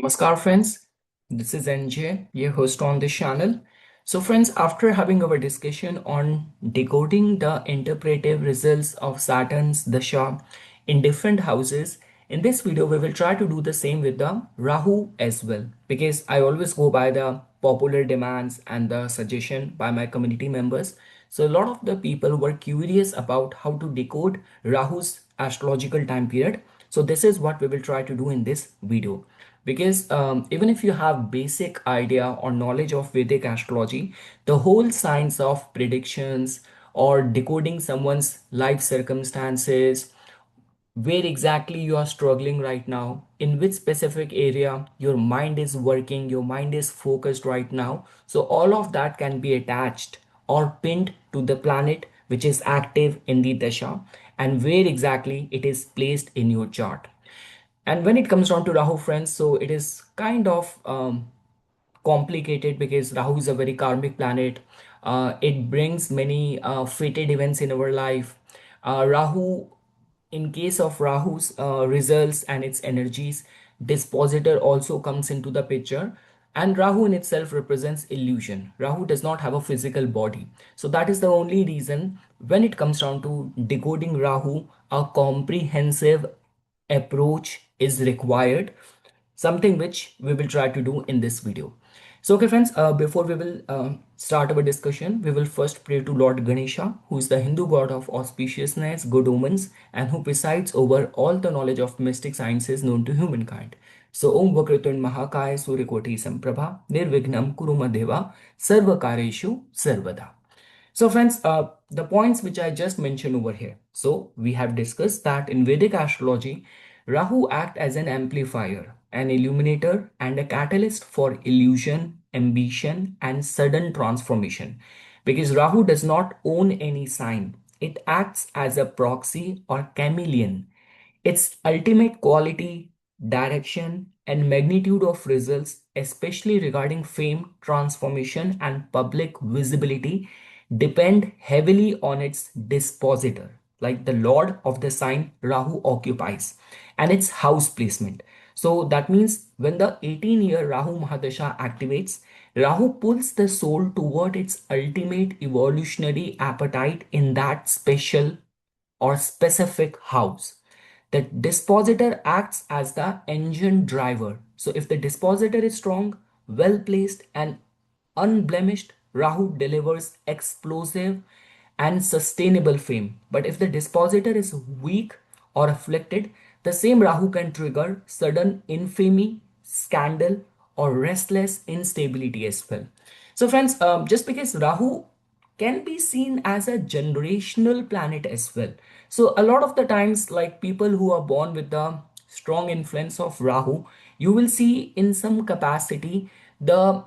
Namaskar friends, this is NJ, your host on this channel. So friends, after having our discussion on decoding the interpretive results of Saturn's Dasha in different houses, in this video we will try to do the same with the Rahu as well, because I always go by the popular demands and the suggestion by my community members. So a lot of the people were curious about how to decode Rahu's astrological time period. So this is what we will try to do in this video, because even if you have basic idea or knowledge of Vedic astrology, the whole science of predictions or decoding someone's life circumstances, where exactly you are struggling right now, in which specific area your mind is working, your mind is focused right now, so all of that can be attached or pinned to the planet which is active in the dasha and where exactly it is placed in your chart. And when it comes down to Rahu, friends, so it is kind of complicated because Rahu is a very karmic planet. It brings many fated events in our life. Rahu, in case of Rahu's results and its energies, dispositor also comes into the picture. And Rahu in itself represents illusion. Rahu does not have a physical body. So that is the only reason when it comes down to decoding Rahu, a comprehensive approach is required, something which we will try to do in this video. So okay friends, before we will start our discussion, we will first pray to Lord Ganesha, who is the Hindu god of auspiciousness, good omens, and who presides over all the knowledge of mystic sciences known to humankind. So Om Vakratun Mahakaya Suryakoti Samprabha Nirvignam Kurumadeva Sarvakareshu Sarvada. So friends, the points which I just mentioned over here. So we have discussed that in Vedic astrology, Rahu acts as an amplifier, an illuminator, and a catalyst for illusion, ambition, and sudden transformation. Because Rahu does not own any sign, it acts as a proxy or chameleon. Its ultimate quality, direction, and magnitude of results, especially regarding fame, transformation, and public visibility, depend heavily on its dispositor, like the lord of the sign Rahu occupies, and its house placement. So that means when the 18-year Rahu Mahadasha activates, Rahu pulls the soul toward its ultimate evolutionary appetite in that special or specific house. The dispositor acts as the engine driver. So if the dispositor is strong, well placed, and unblemished, Rahu delivers explosive and sustainable fame. But if the dispositor is weak or afflicted, the same Rahu can trigger sudden infamy, scandal, or restless instability as well. So, friends, just because Rahu can be seen as a generational planet as well. So a lot of the times, like people who are born with the strong influence of Rahu, you will see in some capacity the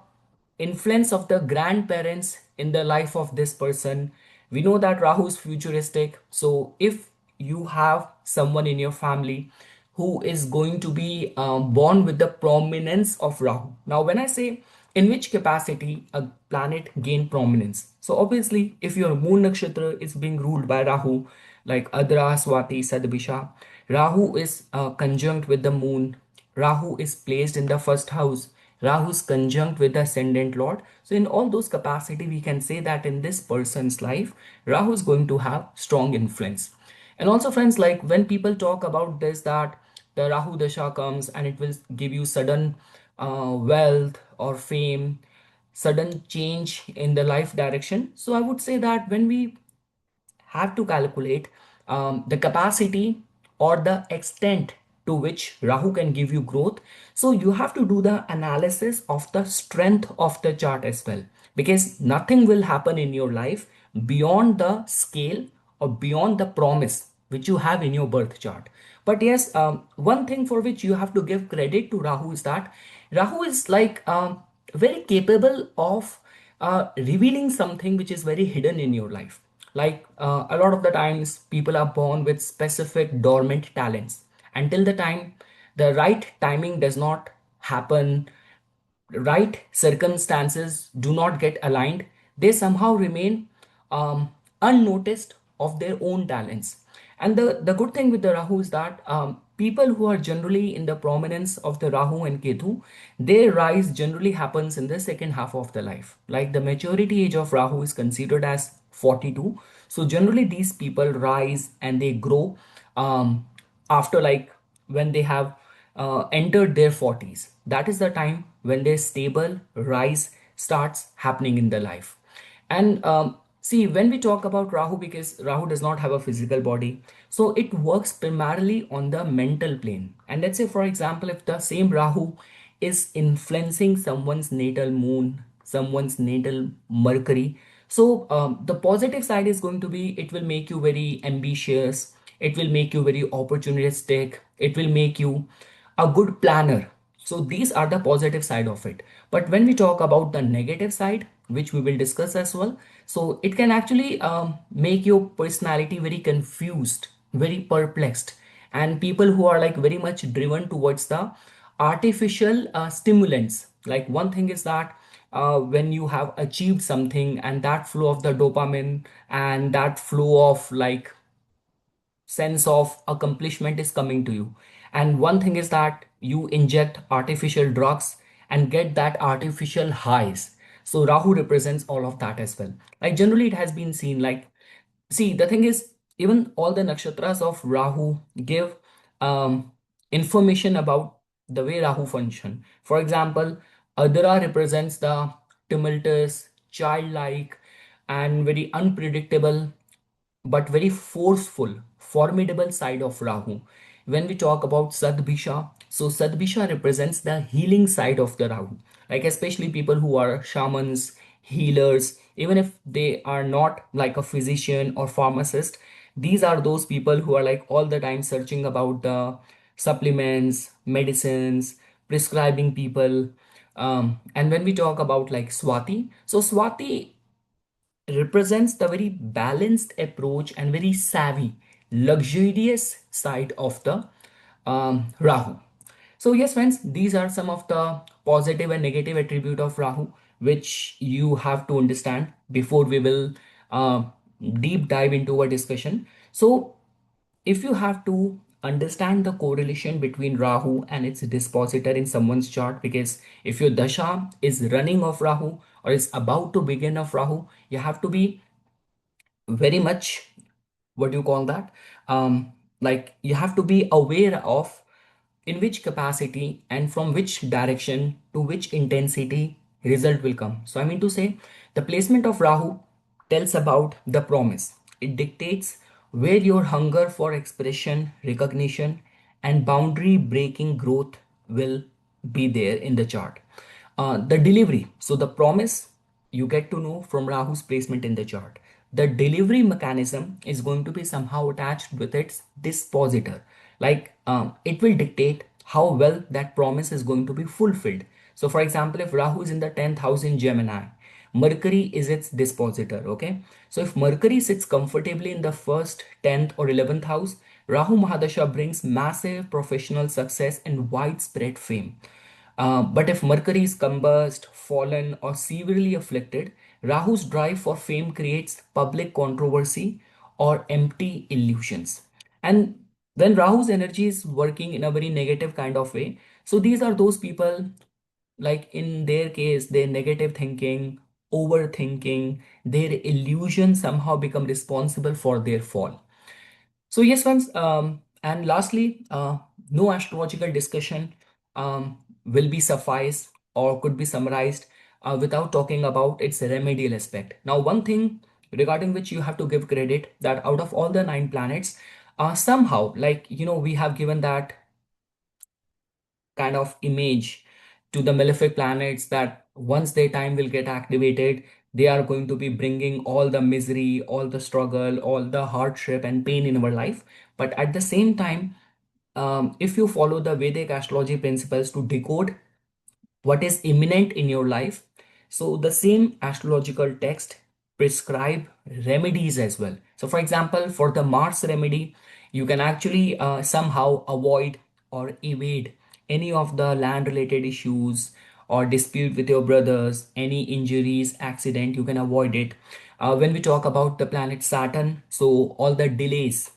influence of the grandparents in the life of this person. We know that Rahu is futuristic. So if you have someone in your family who is going to be born with the prominence of Rahu. Now, when I say in which capacity a planet gain prominence, so obviously if your moon nakshatra is being ruled by Rahu, like Adra, Swati, Sadabisha, Rahu is conjunct with the moon. Rahu is placed in the first house. Rahu is conjunct with the ascendant lord. So in all those capacity, we can say that in this person's life, Rahu is going to have strong influence. And also friends, like when people talk about this, that the Rahu Dasha comes and it will give you sudden wealth or fame, sudden change in the life direction. So I would say that when we have to calculate the capacity or the extent to which Rahu can give you growth. So you have to do the analysis of the strength of the chart as well, because nothing will happen in your life beyond the scale or beyond the promise which you have in your birth chart. But yes, one thing for which you have to give credit to Rahu is that Rahu is like very capable of revealing something which is very hidden in your life. Like a lot of the times, people are born with specific dormant talents. Until the time the right timing does not happen, right circumstances do not get aligned, they somehow remain unnoticed of their own talents. And the good thing with the Rahu is that people who are generally in the prominence of the Rahu and Ketu, their rise generally happens in the second half of the life. Like the maturity age of Rahu is considered as 42. So generally these people rise and they grow after like when they have entered their 40s. That is the time when their stable rise starts happening in their life. And see, when we talk about Rahu, because Rahu does not have a physical body, so it works primarily on the mental plane. And let's say, for example, if the same Rahu is influencing someone's natal moon, someone's natal Mercury, so the positive side is going to be it will make you very ambitious, it will make you very opportunistic, it will make you a good planner. So these are the positive side of it. But when we talk about the negative side, which we will discuss as well, so it can actually make your personality very confused, very perplexed, and people who are like very much driven towards the artificial stimulants. Like one thing is that when you have achieved something and that flow of the dopamine and that flow of like sense of accomplishment is coming to you. And one thing is that you inject artificial drugs and get that artificial highs. So Rahu represents all of that as well. Like generally it has been seen like, see, the thing is, even all the nakshatras of Rahu give information about the way Rahu function. For example, Adara represents the tumultuous, childlike, and very unpredictable but very forceful, formidable side of Rahu. When we talk about Sadbhisha, so Sadbhisha represents the healing side of the Rahu. Like especially people who are shamans, healers, even if they are not like a physician or pharmacist, these are those people who are like all the time searching about the supplements, medicines, prescribing people. And when we talk about like Swati, so Swati represents the very balanced approach and very savvy, luxurious side of the Rahu. So yes, friends, these are some of the positive and negative attribute of Rahu, which you have to understand before we will uh, deep dive into our discussion. So if you have to understand the correlation between Rahu and its dispositor in someone's chart, because if your dasha is running of Rahu or is about to begin of Rahu, you have to be very much, what do you call that, like you have to be aware of in which capacity and from which direction to which intensity result will come. So I mean to say, the placement of Rahu tells about the promise. It dictates where your hunger for expression, recognition, and boundary breaking growth will be there in the chart. The delivery, so the promise you get to know from Rahu's placement in the chart. The delivery mechanism is going to be somehow attached with its dispositor. Like it will dictate how well that promise is going to be fulfilled. So, for example, if Rahu is in the 10th house in Gemini, Mercury is its dispositor. Okay, so if Mercury sits comfortably in the first, 10th, or 11th house, Rahu Mahadasha brings massive professional success and widespread fame. But if Mercury is combust, fallen, or severely afflicted, Rahu's drive for fame creates public controversy or empty illusions. And when Rahu's energy is working in a very negative kind of way, so these are those people, like in their case, their negative thinking, overthinking, their illusion somehow become responsible for their fall. So yes, friends, and lastly, no astrological discussion will be suffice or could be summarized without talking about its remedial aspect. Now, one thing regarding which you have to give credit, that out of all the 9 planets, somehow, like we have given that kind of image to the malefic planets that once their time will get activated, they are going to be bringing all the misery, all the struggle, all the hardship and pain in our life. But at the same time, if you follow the Vedic astrology principles to decode what is imminent in your life, so the same astrological text prescribe remedies as well. So for example, for the Mars remedy, you can actually somehow avoid or evade any of the land related issues or dispute with your brothers, any injuries, accident, you can avoid it. When we talk about the planet Saturn, so all the delays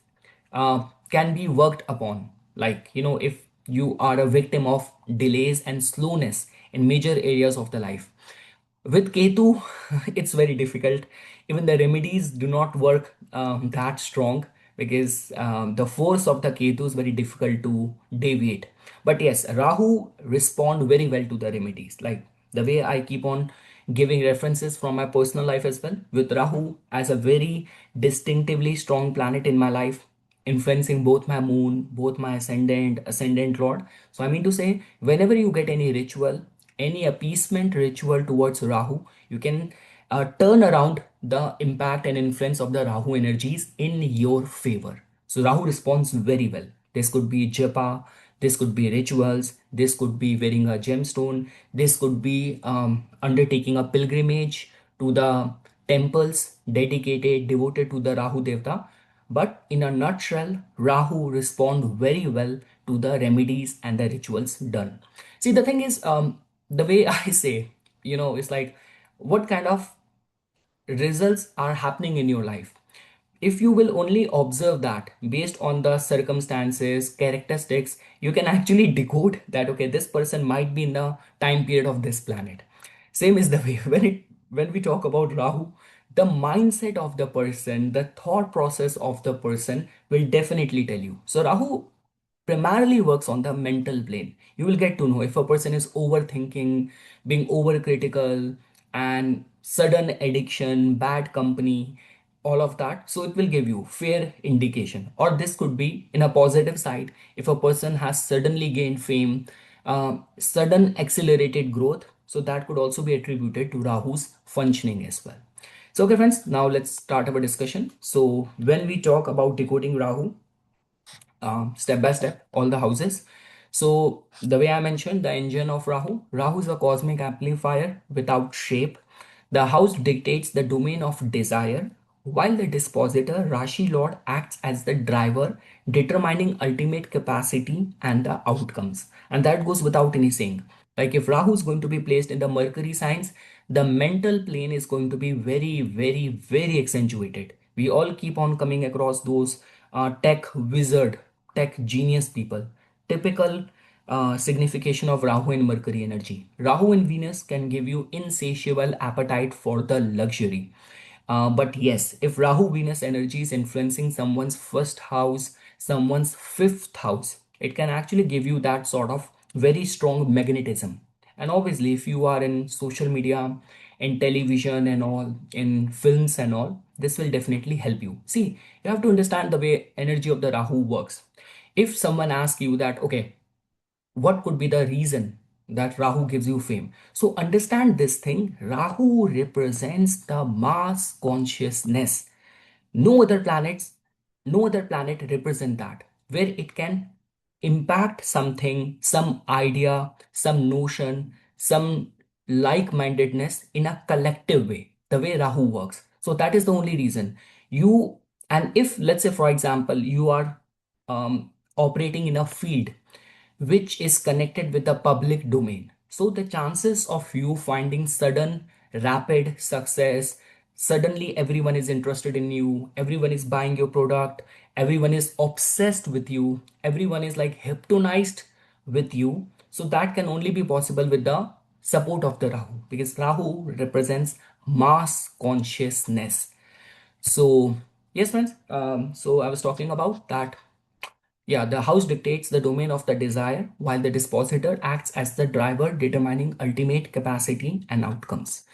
can be worked upon. Like, if you are a victim of delays and slowness in major areas of the life. With Ketu, it's very difficult. Even the remedies do not work that strong, because the force of the Ketu is very difficult to deviate. But yes, Rahu respond very well to the remedies. Like the way I keep on giving references from my personal life as well, with Rahu as a very distinctively strong planet in my life, influencing both my moon, both my ascendant lord. So I mean to say, whenever you get any ritual, any appeasement ritual towards Rahu, you can turn around the impact and influence of the Rahu energies in your favor. So Rahu responds very well. This could be japa, this could be rituals, this could be wearing a gemstone, this could be undertaking a pilgrimage to the temples dedicated, devoted to the Rahu Devta. But in a nutshell, Rahu respond very well to the remedies and the rituals done. See, the thing is, the way I say, it's like, what kind of results are happening in your life? If you will only observe that based on the circumstances, characteristics, you can actually decode that, okay, this person might be in the time period of this planet. Same is the way when we talk about Rahu, the mindset of the person, the thought process of the person will definitely tell you. So Rahu primarily works on the mental plane. You will get to know if a person is overthinking, being overcritical, and sudden addiction, bad company, all of that. So it will give you fair indication. Or this could be in a positive side, if a person has suddenly gained fame, sudden accelerated growth. So that could also be attributed to Rahu's functioning as well. So okay friends, now let's start our discussion. So when we talk about decoding Rahu, step by step, all the houses. So the way I mentioned, the engine of Rahu is a cosmic amplifier without shape. The house dictates the domain of desire, while the dispositor Rashi Lord acts as the driver, determining ultimate capacity and the outcomes. And that goes without any saying. Like if Rahu is going to be placed in the Mercury signs, the mental plane is going to be very, very, very accentuated. We all keep on coming across those tech wizard, tech genius people. Typical signification of Rahu and Mercury energy. Rahu and Venus can give you insatiable appetite for the luxury. But yes, if Rahu Venus energy is influencing someone's first house, someone's fifth house, it can actually give you that sort of very strong magnetism. And obviously, if you are in social media, in television, and all, in films, and all, this will definitely help you. See, you have to understand the way energy of the Rahu works. If someone asks you that, okay, what could be the reason that Rahu gives you fame? So understand this thing. Rahu represents the mass consciousness. No other planets, no other planet represent that, where it can impact something, some idea, some notion, some like-mindedness in a collective way, the way Rahu works. So that is the only reason. You, and if let's say for example, you are operating in a field which is connected with the public domain. So the chances of you finding sudden, rapid success, suddenly everyone is interested in you, everyone is buying your product, everyone is obsessed with you, everyone is like hypnotized with you. So that can only be possible with the support of the Rahu, because Rahu represents mass consciousness. So yes, friends. So I was talking about that. Yeah, the house dictates the domain of the desire, while the dispositor acts as the driver, determining ultimate capacity and outcomes.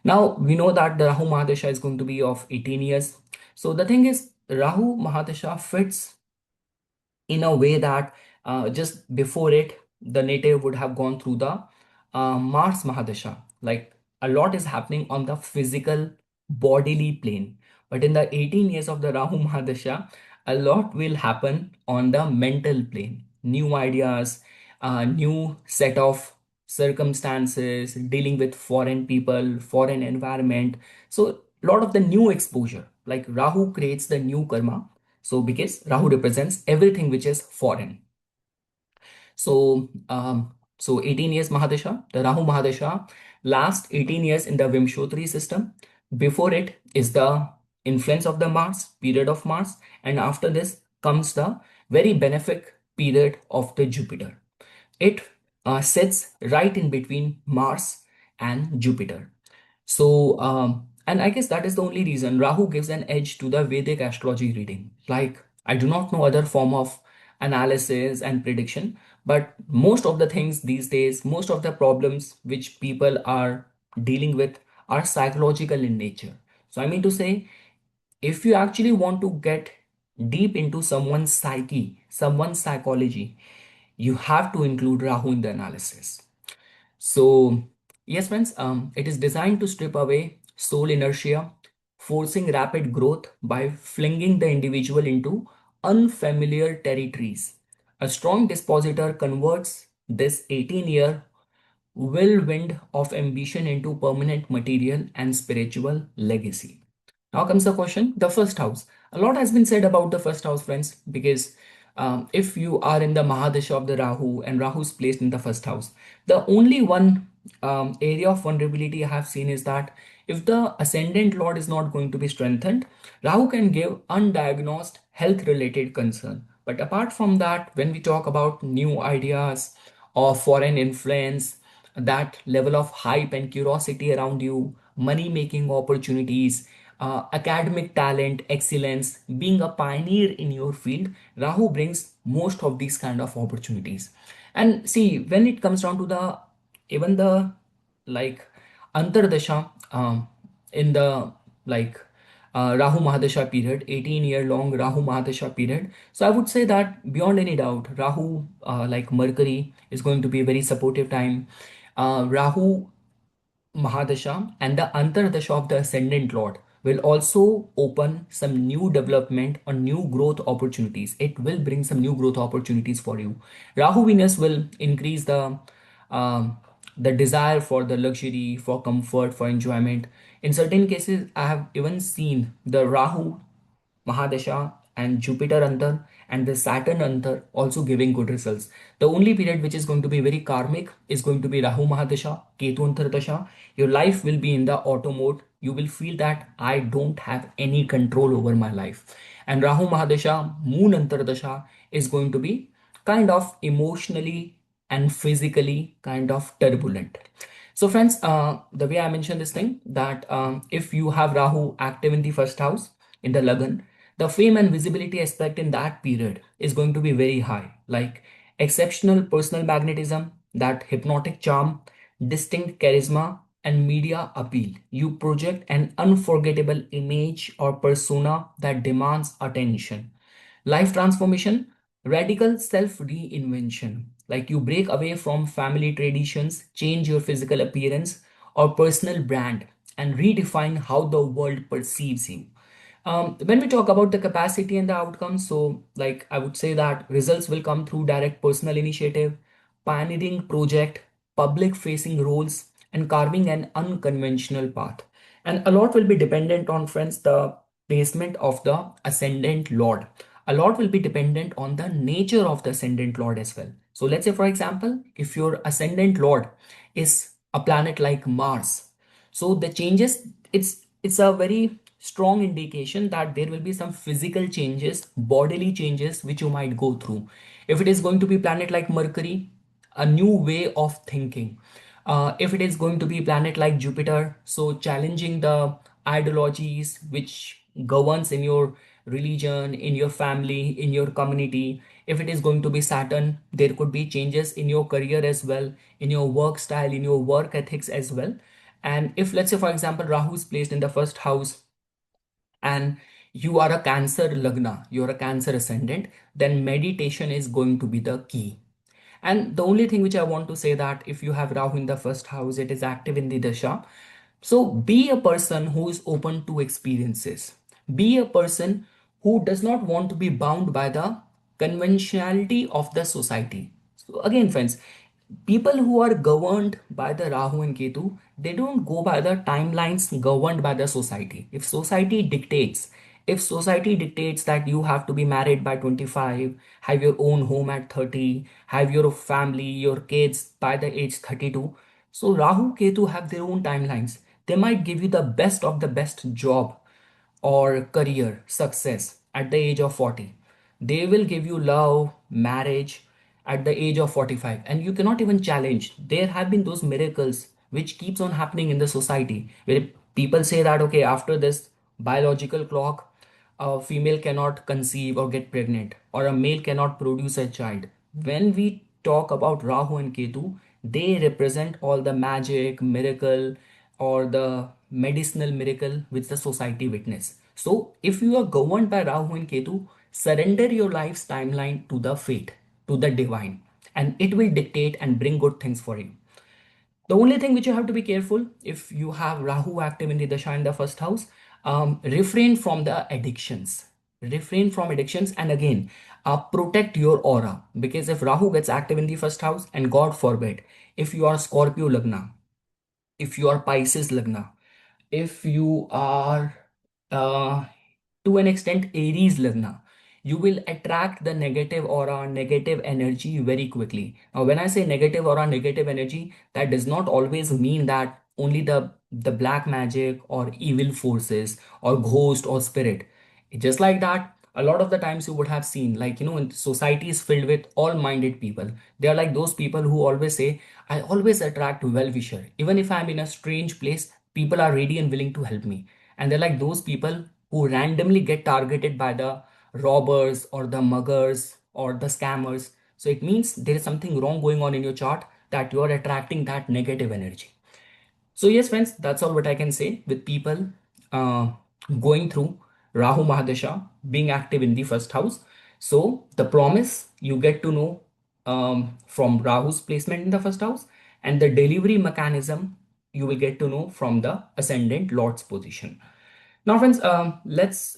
Now, we know that the Rahu Mahadasha is going to be of 18 years. So the thing is, Rahu Mahadasha fits in a way that just before it, the native would have gone through the Mars Mahadasha. Like a lot is happening on the physical bodily plane. But in the 18 years of the Rahu Mahadasha, a lot will happen on the mental plane. New ideas, new set of circumstances, dealing with foreign people, foreign environment. So a lot of the new exposure, like Rahu creates the new karma. So because Rahu represents everything which is foreign. So 18 years Mahadasha, the Rahu Mahadasha, last 18 years in the Vimshotri system. Before it is the influence of the Mars, period of Mars, and after this comes the very benefic period of the Jupiter. It sits right in between Mars and Jupiter. So, and I guess that is the only reason Rahu gives an edge to the Vedic astrology reading. Like, I do not know other form of analysis and prediction, but most of the things these days, most of the problems which people are dealing with are psychological in nature. So, I mean to say, if you actually want to get deep into someone's psyche, someone's psychology, you have to include Rahu in the analysis. So, yes, friends, it is designed to strip away soul inertia, forcing rapid growth by flinging the individual into unfamiliar territories. A strong dispositor converts this 18-year whirlwind of ambition into permanent material and spiritual legacy. Now comes the question, the first house. A lot has been said about the first house, friends, because if you are in the Mahadasha of the Rahu and Rahu is placed in the first house, the only one area of vulnerability I have seen is that if the ascendant lord is not going to be strengthened, Rahu can give undiagnosed health related concern. But apart from that, when we talk about new ideas or foreign influence, that level of hype and curiosity around you, money making opportunities, academic talent, excellence, being a pioneer in your field, Rahu brings most of these kind of opportunities. And see, when it comes down to the even the like Antardasha in the like Rahu Mahadasha period, 18-year long Rahu Mahadasha period. So I would say that beyond any doubt, Rahu, like Mercury, is going to be a very supportive time. Rahu Mahadasha and the Antardasha of the Ascendant Lord will also open some new development or new growth opportunities. It will bring some new growth opportunities for you. Rahu Venus will increase um, the desire for the luxury, for comfort, for enjoyment. In certain cases, I have even seen the Rahu Mahadasha and Jupiter Antar and the Saturn Antar also giving good results. The only period which is going to be very karmic is going to be Rahu Mahadasha, Ketu Antardasha. Your life will be in the auto mode. You will feel that I don't have any control over my life. And Rahu Mahadasha, Moon Antardasha is going to be kind of emotionally and physically kind of turbulent. So friends, the way I mentioned this thing that if you have Rahu active in the first house in the Lagan, the fame and visibility aspect in that period is going to be very high, like exceptional personal magnetism, that hypnotic charm, distinct charisma, and media appeal. You project an unforgettable image or persona that demands attention. Life transformation, radical self reinvention. Like you break away from family traditions, change your physical appearance or personal brand, and redefine how the world perceives you. When we talk about the capacity and the outcomes, so like I would say that results will come through direct personal initiative, pioneering project, public facing roles, and carving an unconventional path. And a lot will be dependent on, friends, the placement of the ascendant lord. A lot will be dependent on the nature of the ascendant lord as well. So let's say, for example, if your ascendant lord is a planet like Mars, so the changes, it's a very strong indication that there will be some physical changes, bodily changes which you might go through. If it is going to be planet like Mercury, a new way of thinking. If it is going to be planet like Jupiter, so challenging the ideologies which governs in your religion, in your family, in your community. If it is going to be Saturn, there could be changes in your career as well, in your work style, in your work ethics as well. And if, let's say, for example, Rahu is placed in the first house and you are a Cancer Lagna, you're a Cancer ascendant, then meditation is going to be the key. And the only thing which I want to say that if you have Rahu in the first house, it is active in the Dasha. So be a person who is open to experiences. Be a person who does not want to be bound by the conventionality of the society. So again, friends, people who are governed by the Rahu and Ketu, they don't go by the timelines governed by the society. If society dictates that you have to be married by 25, have your own home at 30, have your family, your kids by the age 32, so Rahu, Ketu have their own timelines. They might give you the best of the best job or career success at the age of 40. They will give you love, marriage at the age of 45, and you cannot even challenge. There have been those miracles which keeps on happening in the society where people say that okay, after this biological clock, a female cannot conceive or get pregnant, or a male cannot produce a child. When we talk about Rahu and Ketu, they represent all the magic, miracle, or the medicinal miracle which the society witness. So, if you are governed by Rahu and Ketu, surrender your life's timeline to the fate, to the divine, and it will dictate and bring good things for you. The only thing which you have to be careful, if you have Rahu active in the Dasha in the first house, refrain from the addictions. Refrain from addictions, and again, protect your aura, because if Rahu gets active in the first house, and God forbid, if you are Scorpio Lagna, if you are Pisces Lagna, if you are uh, to an extent Aries Lagna, you will attract the negative aura, negative energy very quickly. Now, when I say negative aura, negative energy, that does not always mean that only the black magic or evil forces or ghost or spirit. Just like that, a lot of the times you would have seen, like, in society is filled with all-minded people. They are like those people who always say, I always attract well-wisher. Even if I'm in a strange place, people are ready and willing to help me. And they're like those people who randomly get targeted by the robbers or the muggers or the scammers. So it means there is something wrong going on in your chart, that you are attracting that negative energy. So yes, friends, that's all what I can say with people uh, going through Rahu Mahadasha being active in the first house. So the promise you get to know from Rahu's placement in the first house, and the delivery mechanism you will get to know from the ascendant Lord's position. Now, friends, let's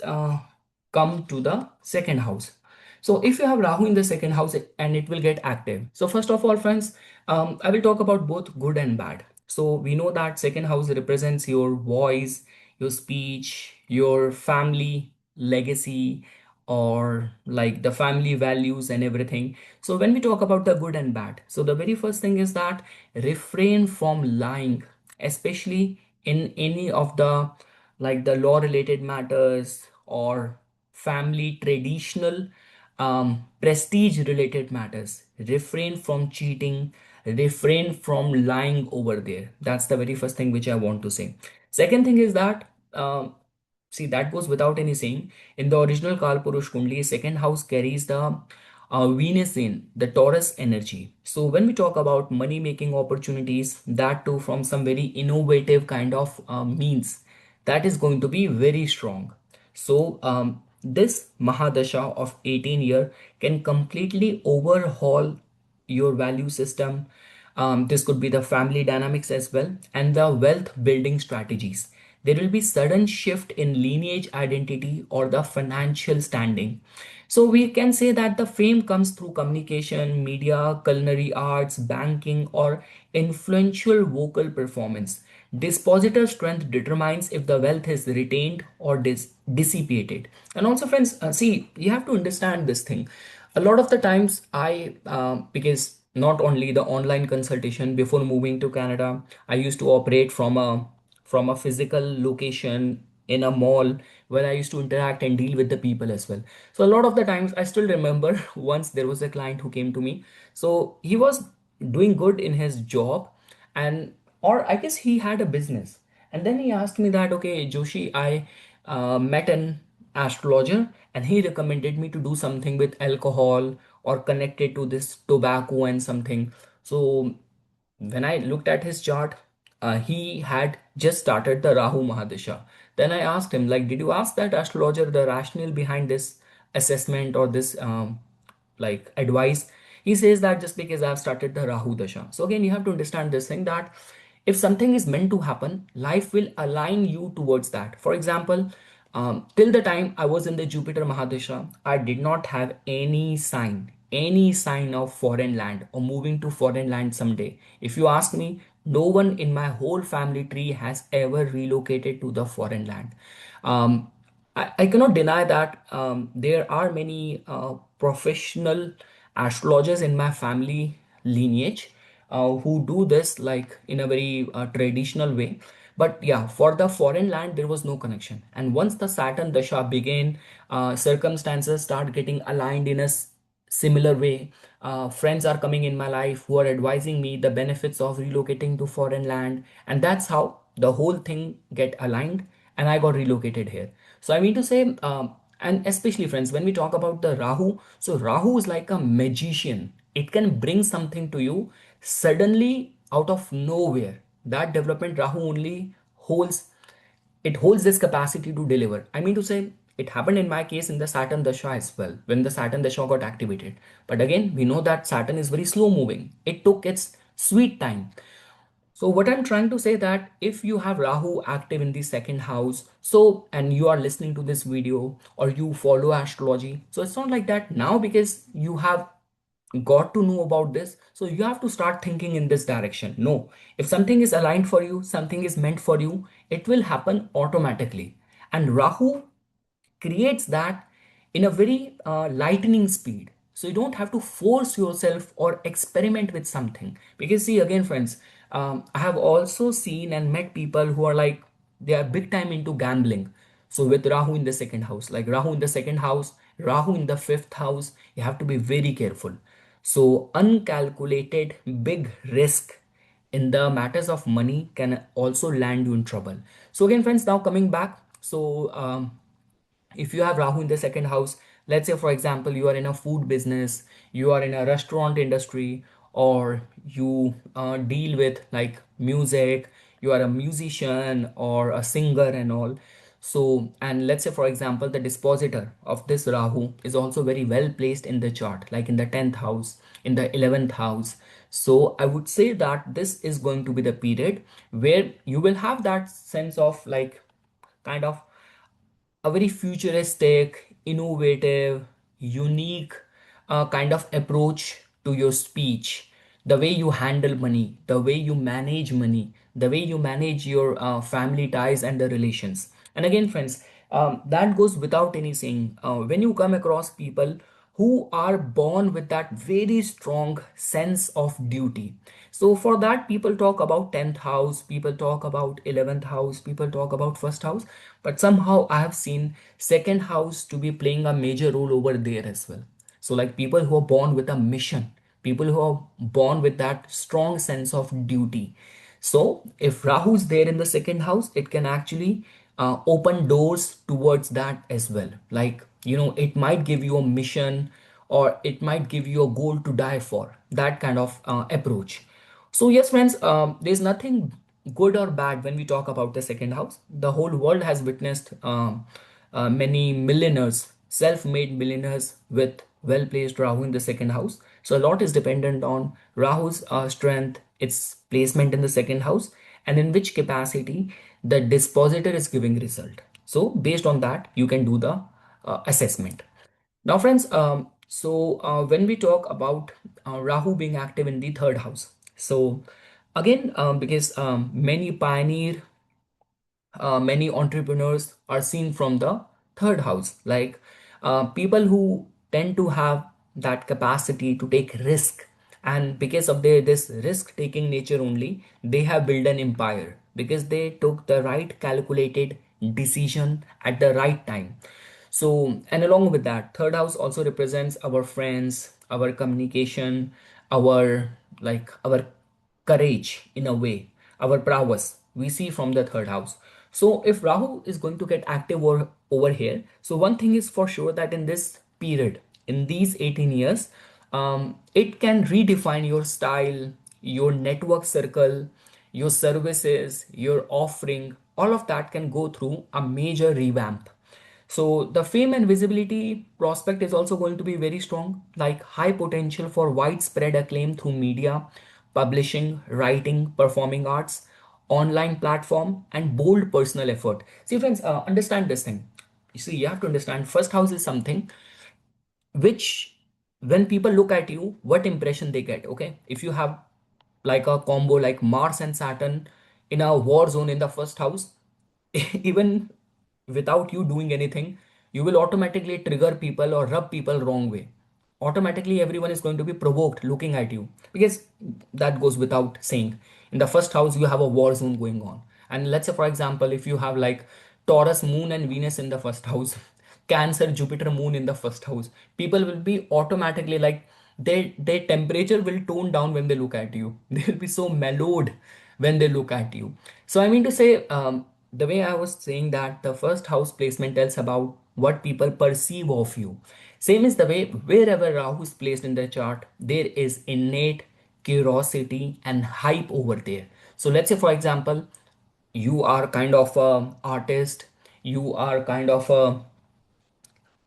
come to the second house. So, if you have Rahu in the second house and it will get active. So, first of all, friends, I will talk about both good and bad. So, we know that second house represents your voice, your speech, your family legacy, or like the family values and everything. So, when we talk about the good and bad, so the very first thing is that refrain from lying, especially in any of the like the law related matters or family traditional prestige related matters. Refrain from cheating, refrain from lying over there. That's the very first thing which I want to say. Second thing is that see, that goes without any saying. In the original Kalpurush Kundli, second house carries the Venus in the Taurus energy. So when we talk about money making opportunities, that too from some very innovative kind of means, that is going to be very strong. So this Mahadasha of 18 year can completely overhaul your value system. This could be the family dynamics as well, and the wealth building strategies. There will be sudden shift in lineage identity or the financial standing. So we can say that the fame comes through communication, media, culinary arts, banking, or influential vocal performance. Dispositor strength determines if the wealth is retained or dissipated. And also, friends, see, you have to understand this thing. A lot of the times, because not only the online consultation before moving to Canada, I used to operate from a physical location in a mall where I used to interact and deal with the people as well. So a lot of the times I still remember once there was a client who came to me. So he was doing good in his job, and or I guess he had a business. And then he asked me that, okay, Joshi, I met an astrologer and he recommended me to do something with alcohol or connected to this tobacco and something. So when I looked at his chart, he had just started the Rahu Mahadasha. Then I asked him, like, did you ask that astrologer the rationale behind this assessment or this like advice? He says that just because I've started the Rahu Dasha. So again, you have to understand this thing, that if something is meant to happen, life will align you towards that. For example, till the time I was in the Jupiter Mahadasha, I did not have any sign of foreign land or moving to foreign land someday. If you ask me, no one in my whole family tree has ever relocated to the foreign land. Um, I cannot deny that there are many professional astrologers in my family lineage who do this like in a very traditional way. But yeah, for the foreign land, there was no connection. And once the Saturn Dasha began, circumstances start getting aligned in a similar way. Friends are coming in my life who are advising me the benefits of relocating to foreign land. And that's how the whole thing get aligned and I got relocated here. So I mean to say, and especially friends, when we talk about the Rahu, so Rahu is like a magician. It can bring something to you suddenly out of nowhere. That development Rahu only holds, it holds this capacity to deliver. I mean to say, it happened in my case in the Saturn Dasha as well, when the Saturn Dasha got activated. But again, we know that Saturn is very slow moving. It took its sweet time. So what I'm trying to say that if you have Rahu active in the second house, so and you are listening to this video or you follow astrology, so it's not like that now because you have got to know about this, so you have to start thinking in this direction. No, if something is aligned for you, something is meant for you, it will happen automatically. And Rahu creates that in a very lightning speed, so you don't have to force yourself or experiment with something. Because see again friends, I have also seen and met people who are like they are big time into gambling. So with Rahu in the second house, like Rahu in the second house, Rahu in the fifth house, you have to be very careful. So uncalculated big risk in the matters of money can also land you in trouble. So again friends, now coming back, so if you have Rahu in the second house, let's say for example you are in a food business, you are in a restaurant industry, or you deal with like music, you are a musician or a singer and all. So and let's say for example the dispositor of this Rahu is also very well placed in the chart, like in the 10th house, in the 11th house. So I would say that this is going to be the period where you will have that sense of like kind of a very futuristic, innovative, unique kind of approach to your speech, the way you handle money, the way you manage money, the way you manage your family ties and the relations. And again, friends, that goes without any saying. When you come across people who are born with that very strong sense of duty. So for that, people talk about 10th house, people talk about 11th house, people talk about first house, but somehow I have seen second house to be playing a major role over there as well. So like people who are born with a mission, people who are born with that strong sense of duty. So if Rahu is there in the second house, it can actually open doors towards that as well. Like, you know, it might give you a mission or it might give you a goal to die for, that kind of approach. So yes, friends, there's nothing good or bad when we talk about the second house. The whole world has witnessed many millionaires, self-made millionaires with well-placed Rahu in the second house. So a lot is dependent on Rahu's strength, its placement in the second house, and in which capacity the dispositor is giving result. So based on that, you can do the assessment. Now, friends, when we talk about Rahu being active in the third house, so again, because many pioneer, many entrepreneurs are seen from the third house, like people who tend to have that capacity to take risk, and because of their this risk taking nature only, they have built an empire because they took the right calculated decision at the right time. So, and along with that, third house also represents our friends, our communication, our our courage in a way, our prowess we see from the third house. So if Rahu is going to get active over here, so one thing is for sure that in this period, in these 18 years, it can redefine your style, your network circle, your services, your offering, all of that can go through a major revamp. So the fame and visibility prospect is also going to be very strong, like high potential for widespread acclaim through media, publishing, writing, performing arts, online platform, and bold personal effort. See, friends, understand this thing. You see, you have to understand first house is something which when people look at you, what impression they get. Okay, if you have like a combo like Mars and Saturn in a war zone in the first house, even without you doing anything, you will automatically trigger people or rub people wrong way. Automatically everyone is going to be provoked looking at you, because that goes without saying. In the first house you have a war zone going on, And let's say, for example, if you have like Taurus moon and Venus in the first house, Cancer Jupiter moon in the first house, people will be automatically like their temperature will tone down when they look at you. They will be so mellowed when they look at you. So I mean to say, the way I was saying that the first house placement tells about what people perceive of you. Same is the way wherever Rahu is placed in the chart, there is innate curiosity and hype over there. So let's say, for example, you are kind of a artist, you are kind of a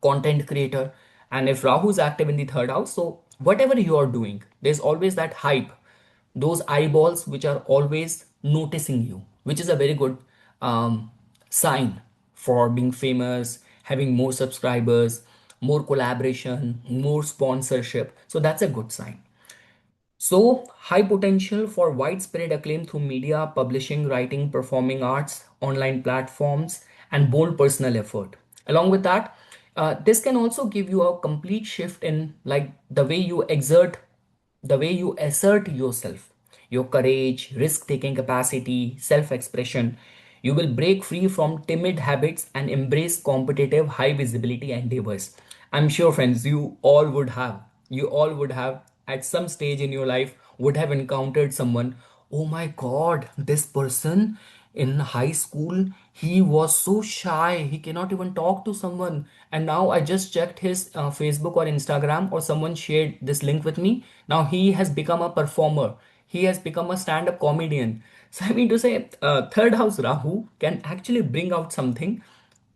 content creator, and if Rahu is active in the third house, so whatever you are doing, there's always that hype, those eyeballs which are always noticing you, which is a very good sign for being famous, having more subscribers, more collaboration, more sponsorship. So that's a good sign. So, high potential for widespread acclaim through media, publishing, writing, performing arts, online platforms, and bold personal effort. Along with that, this can also give you a complete shift in like the way you assert yourself, your courage, risk-taking capacity, self-expression. You will break free from timid habits and embrace competitive, high visibility endeavors. I'm sure, friends, you all would have at some stage in your life would have encountered someone. Oh my God, this person in high school, he was so shy. He cannot even talk to someone. And now I just checked his Facebook or Instagram, or someone shared this link with me. Now he has become a performer. He has become a stand-up comedian. So I mean to say, third house Rahu can actually bring out something,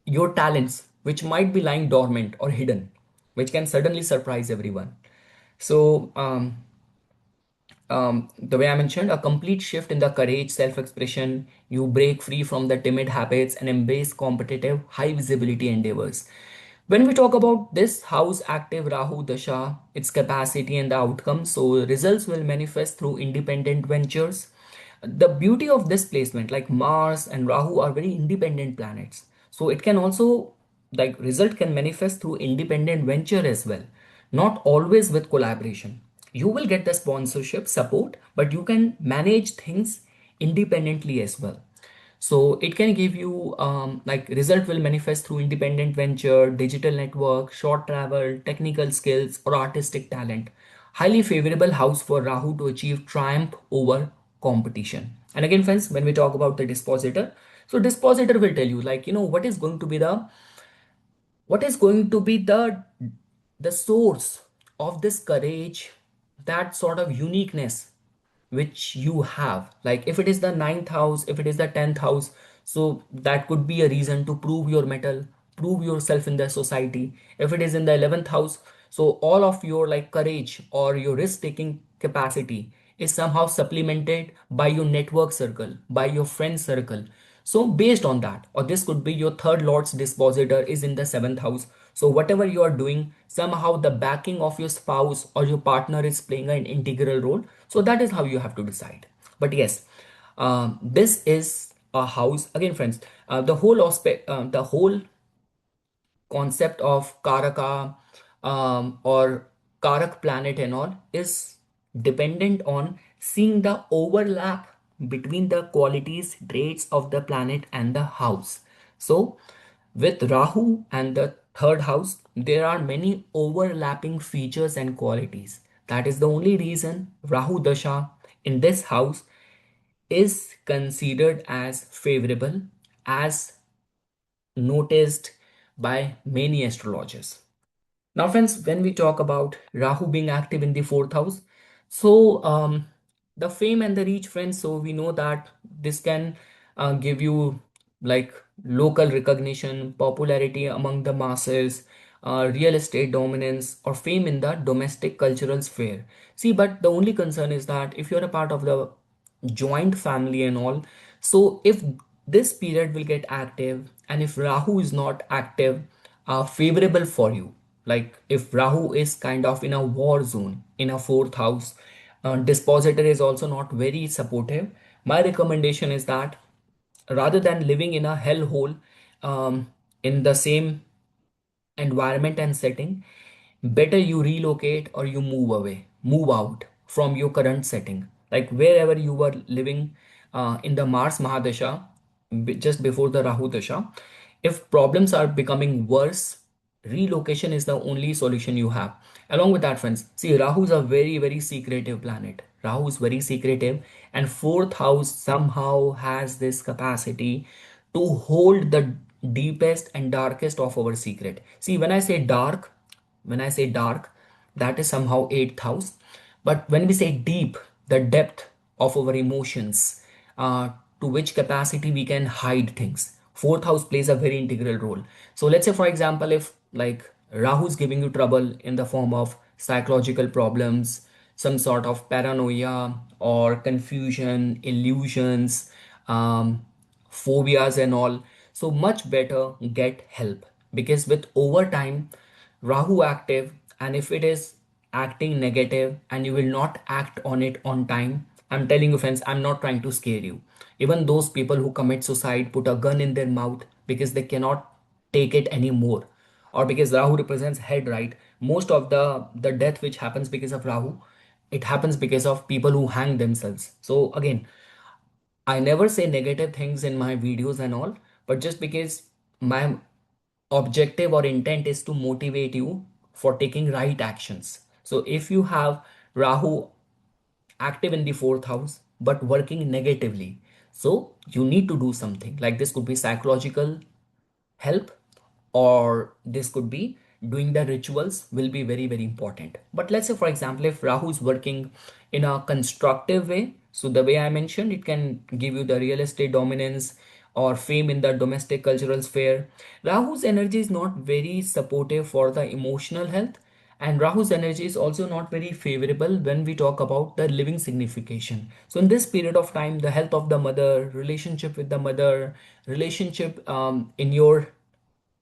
your talents, which might be lying dormant or hidden, which can suddenly surprise everyone. So, the way I mentioned, a complete shift in the courage, self expression, you break free from the timid habits and embrace competitive, high visibility endeavors. When we talk about this house active Rahu Dasha, its capacity and the outcome, so results will manifest through independent ventures. The beauty of this placement, like Mars and Rahu, are very independent planets. So it can also, like, result can manifest through independent venture as well, not always with collaboration. You will get the sponsorship support, but you can manage things independently as well. So it can give you like result will manifest through independent venture, digital network, short travel, technical skills, or artistic talent. Highly favorable house for Rahu to achieve triumph over competition. And again, friends, when we talk about the dispositor, so dispositor will tell you, like, what is going to be the source of this courage, that sort of uniqueness which you have. Like if it is the ninth house, if it is the 10th house, so that could be a reason to prove your mettle, prove yourself in the society. If it is in the 11th house, so all of your like courage or your risk taking capacity is somehow supplemented by your network circle, by your friend circle. So based on that, or this could be your third lord's dispositor is in the 7th house. So whatever you are doing, somehow the backing of your spouse or your partner is playing an integral role. So that is how you have to decide. But yes, this is a house again, friends. The whole concept of Karaka or Karak planet and all is dependent on seeing the overlap between the qualities, traits of the planet and the house. So, with Rahu and the third house, there are many overlapping features and qualities. That is the only reason Rahu Dasha in this house is considered as favorable, as noticed by many astrologers. Now, friends, when we talk about Rahu being active in the fourth house, so the fame and the reach, friends, so we know that this can give you like local recognition, popularity among the masses, real estate dominance, or fame in the domestic cultural sphere. See, but the only concern is that if you're a part of the joint family and all, so if this period will get active and if Rahu is not active, favorable for you, like if Rahu is kind of in a war zone in a fourth house, dispositor is also not very supportive, my recommendation is that rather than living in a hellhole in the same environment and setting, better you relocate or you move away, move out from your current setting. Like wherever you were living in the Mars Mahadasha, just before the Rahu Dasha. If problems are becoming worse, relocation is the only solution you have. Along with that, friends, see, Rahu is a very, very secretive planet. Rahu is very secretive, and fourth house somehow has this capacity to hold the deepest and darkest of our secret. See, when I say dark, that is somehow eighth house. But when we say deep, the depth of our emotions, to which capacity we can hide things. Fourth house plays a very integral role. So let's say, for example, if like Rahu is giving you trouble in the form of psychological problems, some sort of paranoia or confusion, illusions, phobias and all, so much better get help, because with overtime Rahu active, and if it is acting negative and you will not act on it on time, I'm telling you, friends, I'm not trying to scare you. Even those people who commit suicide put a gun in their mouth because they cannot take it anymore, or because Rahu represents head, right? Most of the death which happens because of Rahu, it happens because of people who hang themselves. So again, I never say negative things in my videos and all, but just because my objective or intent is to motivate you for taking right actions. So if you have Rahu active in the fourth house but working negatively, so you need to do something. Like this could be psychological help, or this could be doing the rituals will be very, very important. But let's say, for example, if Rahu is working in a constructive way, so the way I mentioned, it can give you the real estate dominance or fame in the domestic cultural sphere. Rahu's energy is not very supportive for the emotional health, and Rahu's energy is also not very favorable when we talk about the living signification. So, in this period of time, the health of the mother, relationship with the mother, relationship in your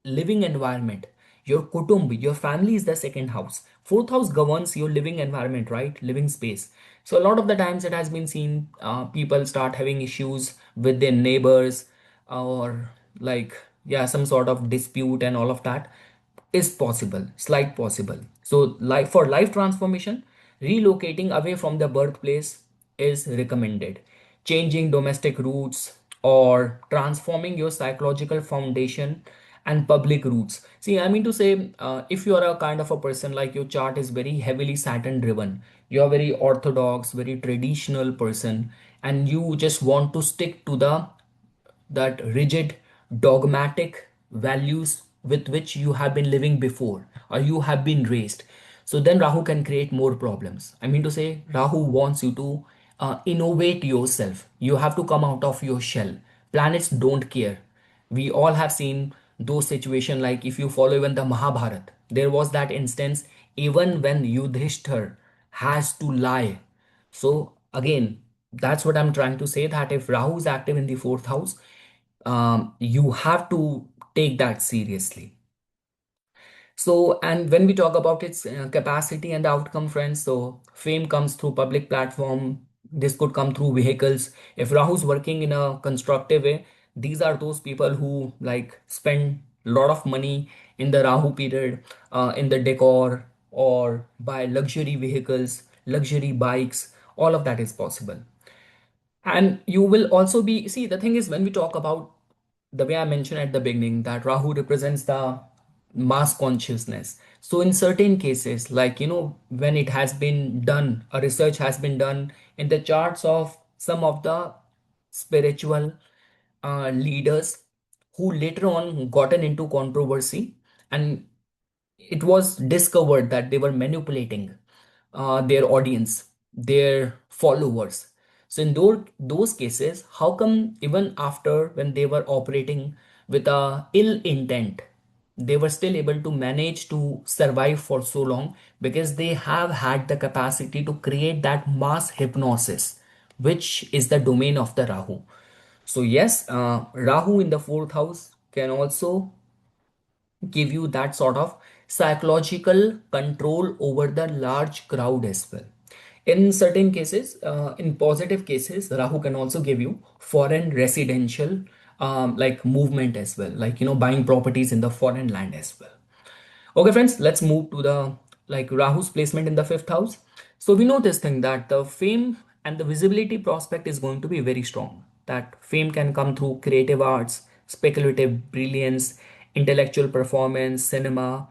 living environment, your kutumb, your family is the second house. Fourth house governs your living environment, right? Living space. So a lot of the times it has been seen, people start having issues with their neighbors, or like, yeah, some sort of dispute and all of that is possible, slight possible. So life, for life transformation, relocating away from the birthplace is recommended. Changing domestic roots or transforming your psychological foundation and public roots. See, I mean to say, if you are a kind of a person like your chart is very heavily Saturn driven, you are very orthodox, very traditional person, and you just want to stick to the that rigid dogmatic values with which you have been living before or you have been raised, so then Rahu can create more problems. I mean to say, Rahu wants you to innovate yourself. You have to come out of your shell. Planets don't care. We all have seen those situations, like if you follow even the Mahabharat, there was that instance even when Yudhishthir has to lie. So again, that's what I'm trying to say, that if Rahu is active in the fourth house, you have to take that seriously. So, and when we talk about its capacity and the outcome, friends, so fame comes through public platform. This could come through vehicles. If Rahu's working in a constructive way, these are those people who like spend a lot of money in the Rahu period, in the decor, or buy luxury vehicles, luxury bikes. All of that is possible. And you will also be, see, the thing is, when we talk about the way I mentioned at the beginning, that Rahu represents the mass consciousness. So, in certain cases, like, when it has been done, a research has been done in the charts of some of the spiritual leaders who later on gotten into controversy, and it was discovered that they were manipulating their audience, their followers. So in those cases, how come even after when they were operating with a ill intent, they were still able to manage to survive for so long? Because they have had the capacity to create that mass hypnosis, which is the domain of the Rahu. So yes, Rahu in the fourth house can also give you that sort of psychological control over the large crowd as well. In certain cases, in positive cases, Rahu can also give you foreign residential like movement as well, like buying properties in the foreign land as well. Okay, friends, let's move to the like Rahu's placement in the fifth house. So we know this thing, that the fame and the visibility prospect is going to be very strong. that fame can come through creative arts, speculative brilliance, intellectual performance, cinema,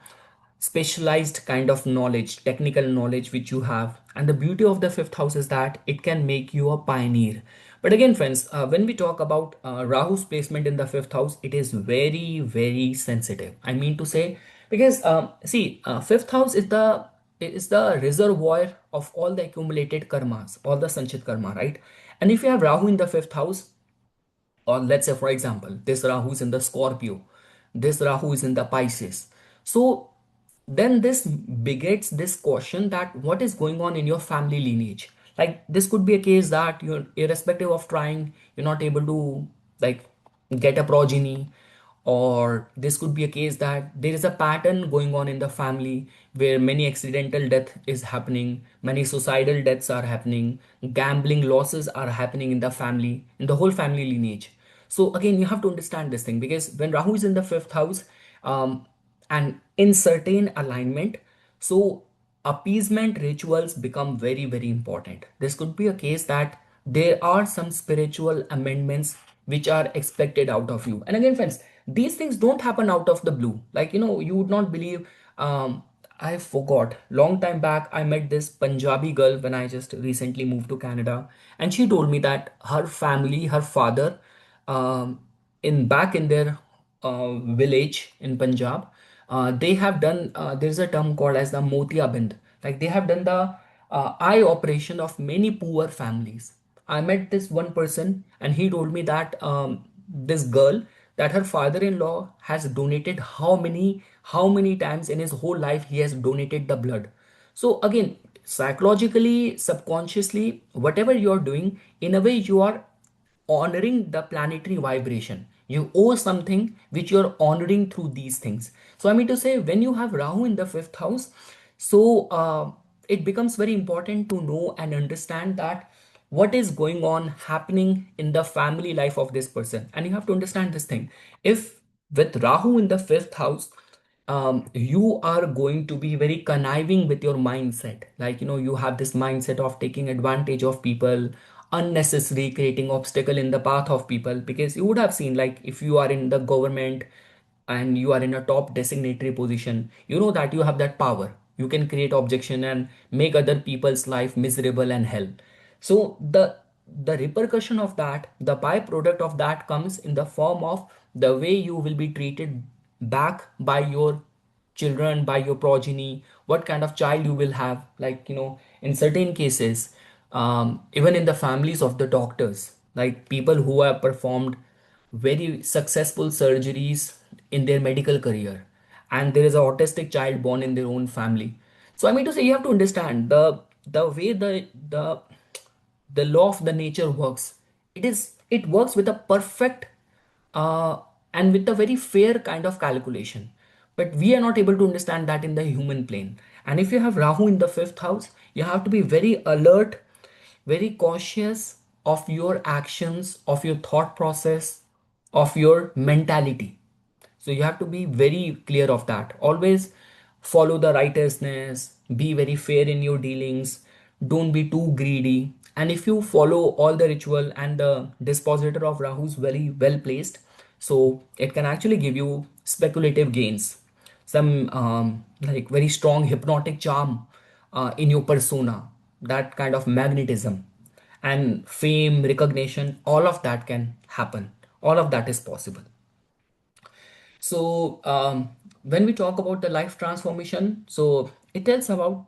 specialized kind of knowledge, technical knowledge which you have. And the beauty of the fifth house is that it can make you a pioneer. But again, friends, when we talk about Rahu's placement in the fifth house, it is very, very sensitive. I mean to say, because see, fifth house is the reservoir of all the accumulated karmas, all the sanchit karma, right? And if you have Rahu in the fifth house, or let's say for example this Rahu is in the Scorpio, this Rahu is in the Pisces, so then this begets this question that what is going on in your family lineage. Like this could be a case that you're irrespective of trying, you're not able to like get a progeny, or this could be a case that there is a pattern going on in the family where many accidental death is happening, many suicidal deaths are happening, gambling losses are happening in the family, in the whole family lineage. So again, you have to understand this thing, because when Rahu is in the fifth house, um, and in certain alignment, so appeasement rituals become very, very important. This could be a case that there are some spiritual amendments which are expected out of you. And again, friends, these things don't happen out of the blue. Like, you would not believe. I forgot, long time back I met this Punjabi girl when I just recently moved to Canada, and she told me that her family, her father, um, in back in their village in Punjab, they have done, there's a term called as the Motiabind. Like they have done the eye operation of many poor families. I met this one person and he told me that this girl, that her father-in-law has donated how many times in his whole life he has donated the blood. So again, psychologically, subconsciously, whatever you're doing, in a way you are honoring the planetary vibration. You owe something which you're honoring through these things. So I mean to say, when you have Rahu in the fifth house, so it becomes very important to know and understand that what is going on happening in the family life of this person. And you have to understand this thing. If with Rahu in the fifth house, you are going to be very conniving with your mindset. Like, you have this mindset of taking advantage of people, unnecessary creating obstacle in the path of people. Because you would have seen, like, if you are in the government and you are in a top designatory position, you know that you have that power. You can create objection and make other people's life miserable and hell. So the repercussion of that, the byproduct of that comes in the form of the way you will be treated back by your children, by your progeny, what kind of child you will have. Like, in certain cases, even in the families of the doctors, like people who have performed very successful surgeries in their medical career, and there is an autistic child born in their own family. So I mean to say, you have to understand the way the law of the nature works. It works with a perfect uh, and with a very fair kind of calculation, but we are not able to understand that in the human plane. And if you have Rahu in the fifth house, you have to be very alert, very cautious of your actions, of your thought process, of your mentality. So you have to be very clear of that. Always follow the righteousness, be very fair in your dealings, don't be too greedy. And if you follow all the ritual and the dispositor of Rahu is very well placed, so it can actually give you speculative gains, some like very strong hypnotic charm in your persona, that kind of magnetism, and fame, recognition, all of that can happen. All of that is possible. So when we talk about the life transformation, so it tells about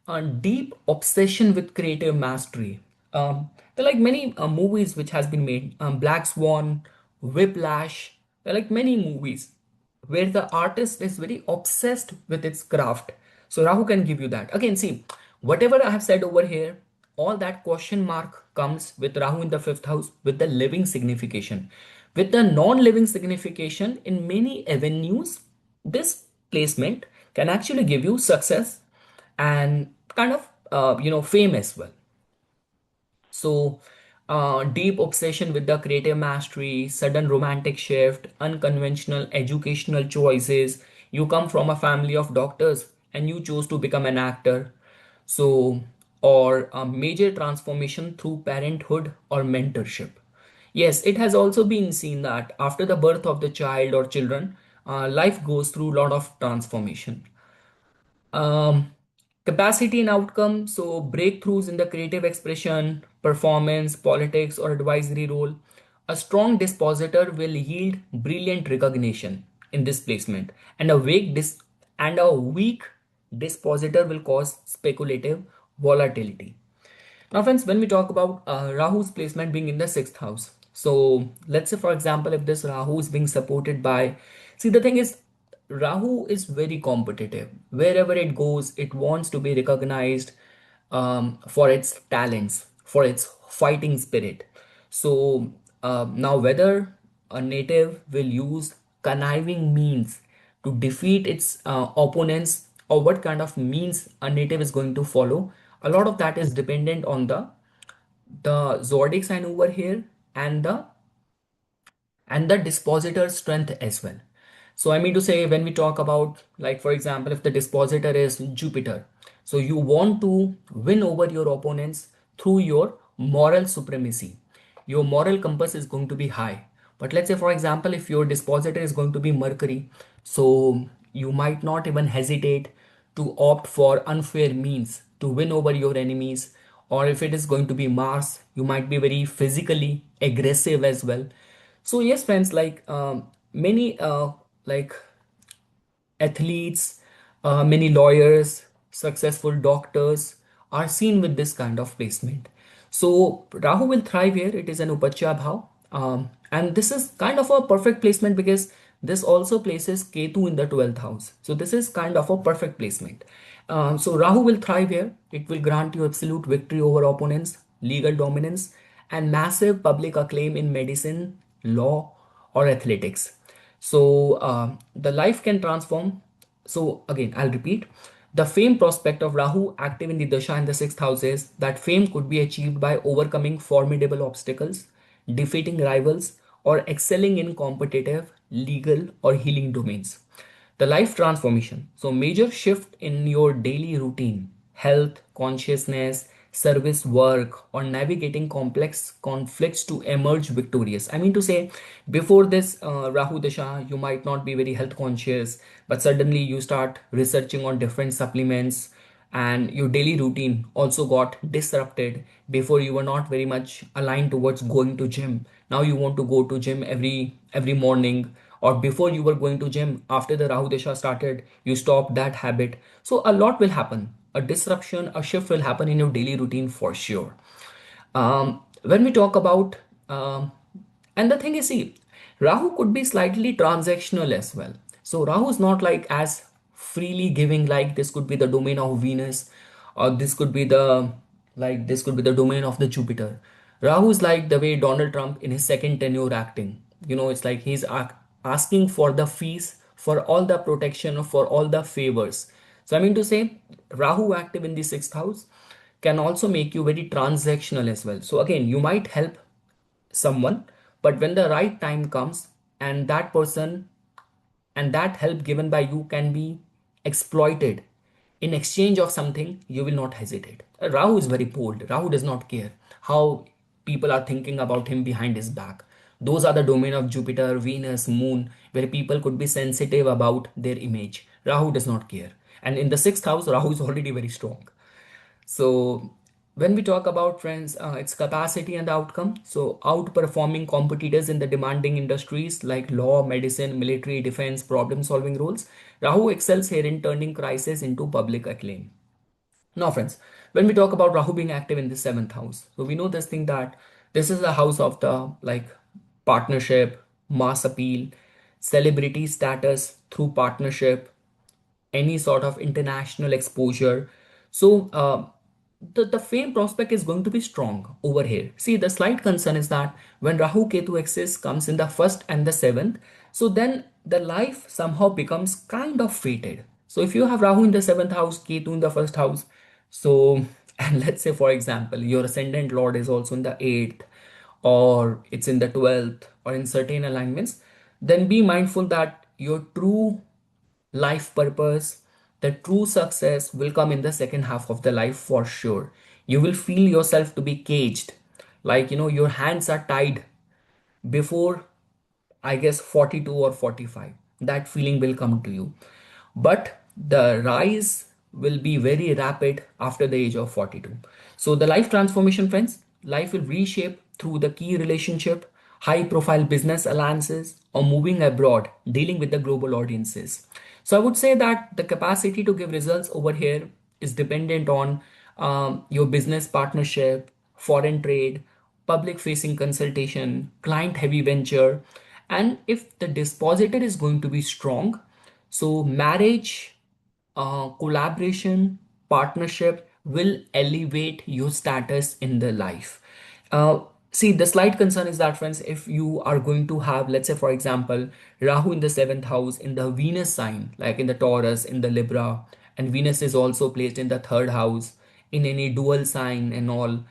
a deep obsession with creative mastery. There are like many movies which has been made, Black Swan, Whiplash. There are like many movies where the artist is very obsessed with its craft. So Rahu can give you that. Again, see, whatever I have said over here, all that question mark comes with Rahu in the fifth house with the living signification. With the non-living signification in many avenues, this placement can actually give you success and kind of fame as well. So deep obsession with the creative mastery, sudden romantic shift, unconventional educational choices. You come from a family of doctors and you chose to become an actor. So, or a major transformation through parenthood or mentorship. Yes, it has also been seen that after the birth of the child or children, life goes through a lot of transformation. Um, Capacity and outcome, so breakthroughs in the creative expression, performance, politics, or advisory role. A strong dispositor will yield brilliant recognition in this placement, and a weak dispositor will cause speculative volatility. Now, friends, when we talk about Rahu's placement being in the sixth house, so let's say, for example, if this Rahu is being supported by, see, the thing is, Rahu is very competitive. Wherever it goes, it wants to be recognized for its talents, for its fighting spirit. So, now whether a native will use conniving means to defeat its opponents, or what kind of means a native is going to follow, a lot of that is dependent on the zodiac sign over here, and the dispositor strength as well. So I mean to say, when we talk about, like, for example, if the dispositor is Jupiter, so you want to win over your opponents through your moral supremacy. Your moral compass is going to be high. But let's say, for example, if your dispositor is going to be Mercury, so you might not even hesitate to opt for unfair means to win over your enemies. Or if it is going to be Mars, you might be very physically aggressive as well. So yes, friends, like, many like athletes, many lawyers, successful doctors are seen with this kind of placement. So Rahu will thrive here. It is an Upacha Bhav. And this is kind of a perfect placement because this also places Ketu in the 12th house. So this is kind of a perfect placement. So Rahu will thrive here. It will grant you absolute victory over opponents, legal dominance, and massive public acclaim in medicine, law, or athletics. So the life can transform. So again, I'll repeat. The fame prospect of Rahu active in the Dasha in the sixth house is that fame could be achieved by overcoming formidable obstacles, defeating rivals, or excelling in competitive, legal, or healing domains. The life transformation. So, major shift in your daily routine, health, consciousness, service work, or navigating complex conflicts to emerge victorious. I mean to say, before this Rahu Dasha, you might not be very health conscious, but suddenly you start researching on different supplements, and your daily routine also got disrupted. Before, you were not very much aligned towards going to gym. Now you want to go to gym every morning. Or before, you were going to gym, after the Rahu Desha started, you stopped that habit. So a lot will happen. A disruption, a shift will happen in your daily routine for sure. When we talk about, and the thing is, see, Rahu could be slightly transactional as well. So Rahu is not like as freely giving, like this could be the domain of Venus, or this could be the domain of the Jupiter. Rahu is like the way Donald Trump in his second tenure acting. It's like he's asking for the fees, for all the protection, for all the favors. So I mean to say, Rahu active in the sixth house can also make you very transactional as well. So again, you might help someone, but when the right time comes, and that person and that help given by you can be exploited in exchange of something, you will not hesitate. Rahu is very bold. Rahu does not care how people are thinking about him behind his back. Those are the domain of Jupiter, Venus, Moon, where people could be sensitive about their image. Rahu does not care. And in the sixth house, Rahu is already very strong. So when we talk about, friends, its capacity and outcome, so outperforming competitors in the demanding industries like law, medicine, military, defense, problem solving roles, Rahu excels here in turning crisis into public acclaim. Now, friends, when we talk about Rahu being active in the seventh house, so we know this thing that this is the house of the, like, partnership, mass appeal, celebrity status through partnership, any sort of international exposure. So the fame prospect is going to be strong over here. See, the slight concern is that when Rahu Ketu axis comes in the first and the seventh, so then the life somehow becomes kind of fated. So if you have Rahu in the seventh house, Ketu in the first house, so and let's say, for example, your ascendant lord is also in the eighth, or it's in the 12th, or in certain alignments, then be mindful that your true life purpose, the true success will come in the second half of the life for sure. You will feel yourself to be caged, like, your hands are tied before, I guess, 42 or 45. That feeling will come to you. But the rise will be very rapid after the age of 42. So the life transformation, friends, life will reshape through the key relationship, high profile business alliances, or moving abroad, dealing with the global audiences. So I would say that the capacity to give results over here is dependent on your business partnership, foreign trade, public facing consultation, client heavy venture. And if the dispositor is going to be strong, so marriage, collaboration, partnership will elevate your status in the life. See, the slight concern is that, friends, if you are going to have, let's say, for example, Rahu in the seventh house, in the Venus sign, like in the Taurus, in the Libra, and Venus is also placed in the third house, in any dual sign and all.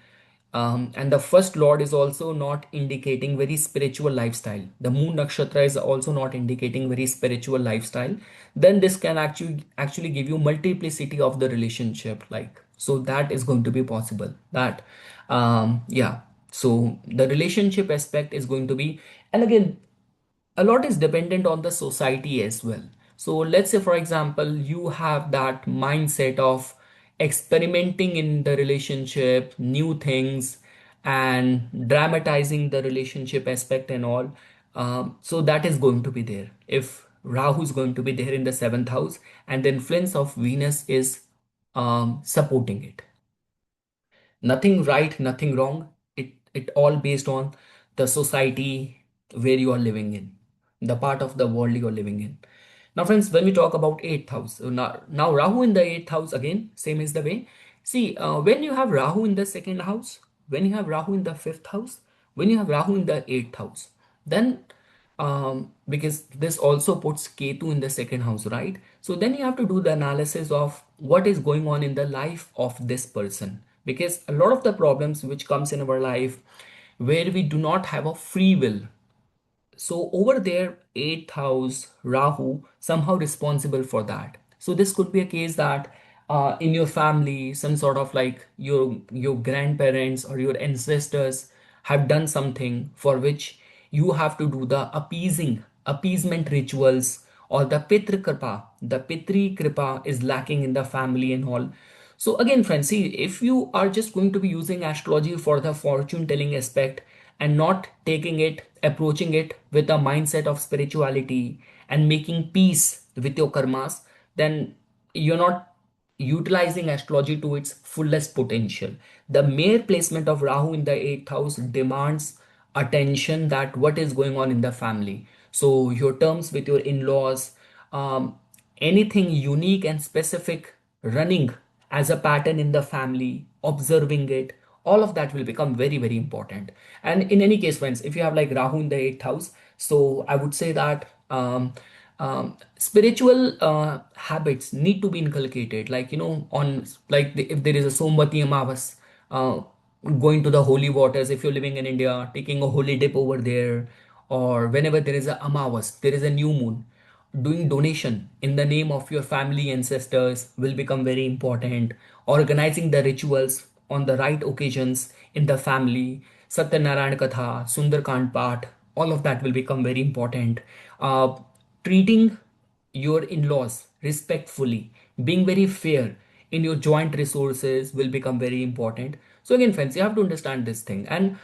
And the first lord is also not indicating very spiritual lifestyle. The moon nakshatra is also not indicating very spiritual lifestyle. Then this can actually give you multiplicity of the relationship. Like, so that is going to be possible. That, yeah. So the relationship aspect is going to be, and again, a lot is dependent on the society as well. So let's say, for example, you have that mindset of experimenting in the relationship, new things, and dramatizing the relationship aspect and all. So that is going to be there. If Rahu is going to be there in the seventh house, and the influence of Venus is supporting it. Nothing right, nothing wrong. It all based on the society where you are living in, the part of the world you are living in. Now, friends, when we talk about eighth house, so now Rahu in the eighth house, again, same is the way. See, when you have Rahu in the second house, when you have Rahu in the fifth house, when you have Rahu in the eighth house, then because this also puts Ketu in the second house, right? So then you have to do the analysis of what is going on in the life of this person, because a lot of the problems which comes in our life where we do not have a free will. So over there, eighth house, Rahu, somehow responsible for that. So this could be a case that in your family, some sort of like your grandparents or your ancestors have done something for which you have to do the appeasement rituals, or the Pitri Kripa. The Pitri Kripa is lacking in the family and all. So again, friends, see, if you are just going to be using astrology for the fortune telling aspect and not taking it, approaching it with a mindset of spirituality and making peace with your karmas, then you're not utilizing astrology to its fullest potential. The mere placement of Rahu in the eighth house demands attention, that what is going on in the family. So your terms with your in-laws, um, anything unique and specific running as a pattern in the family, observing it, all of that will become very, very important. And in any case, friends, if you have like Rahu in the eighth house, so I would say that spiritual habits need to be inculcated, like, on, like, if there is a Somvati Amavas, uh, going to the holy waters, if you're living in India, taking a holy dip over there, or whenever there is a Amavas, there is a new moon, doing donation in the name of your family ancestors will become very important. Organizing the rituals on the right occasions in the family, Satyanarayan Katha, Sundarkand Path, all of that will become very important. uh, Treating your in-laws respectfully, being very fair in your joint resources will become very important. So again, friends, you have to understand this thing. And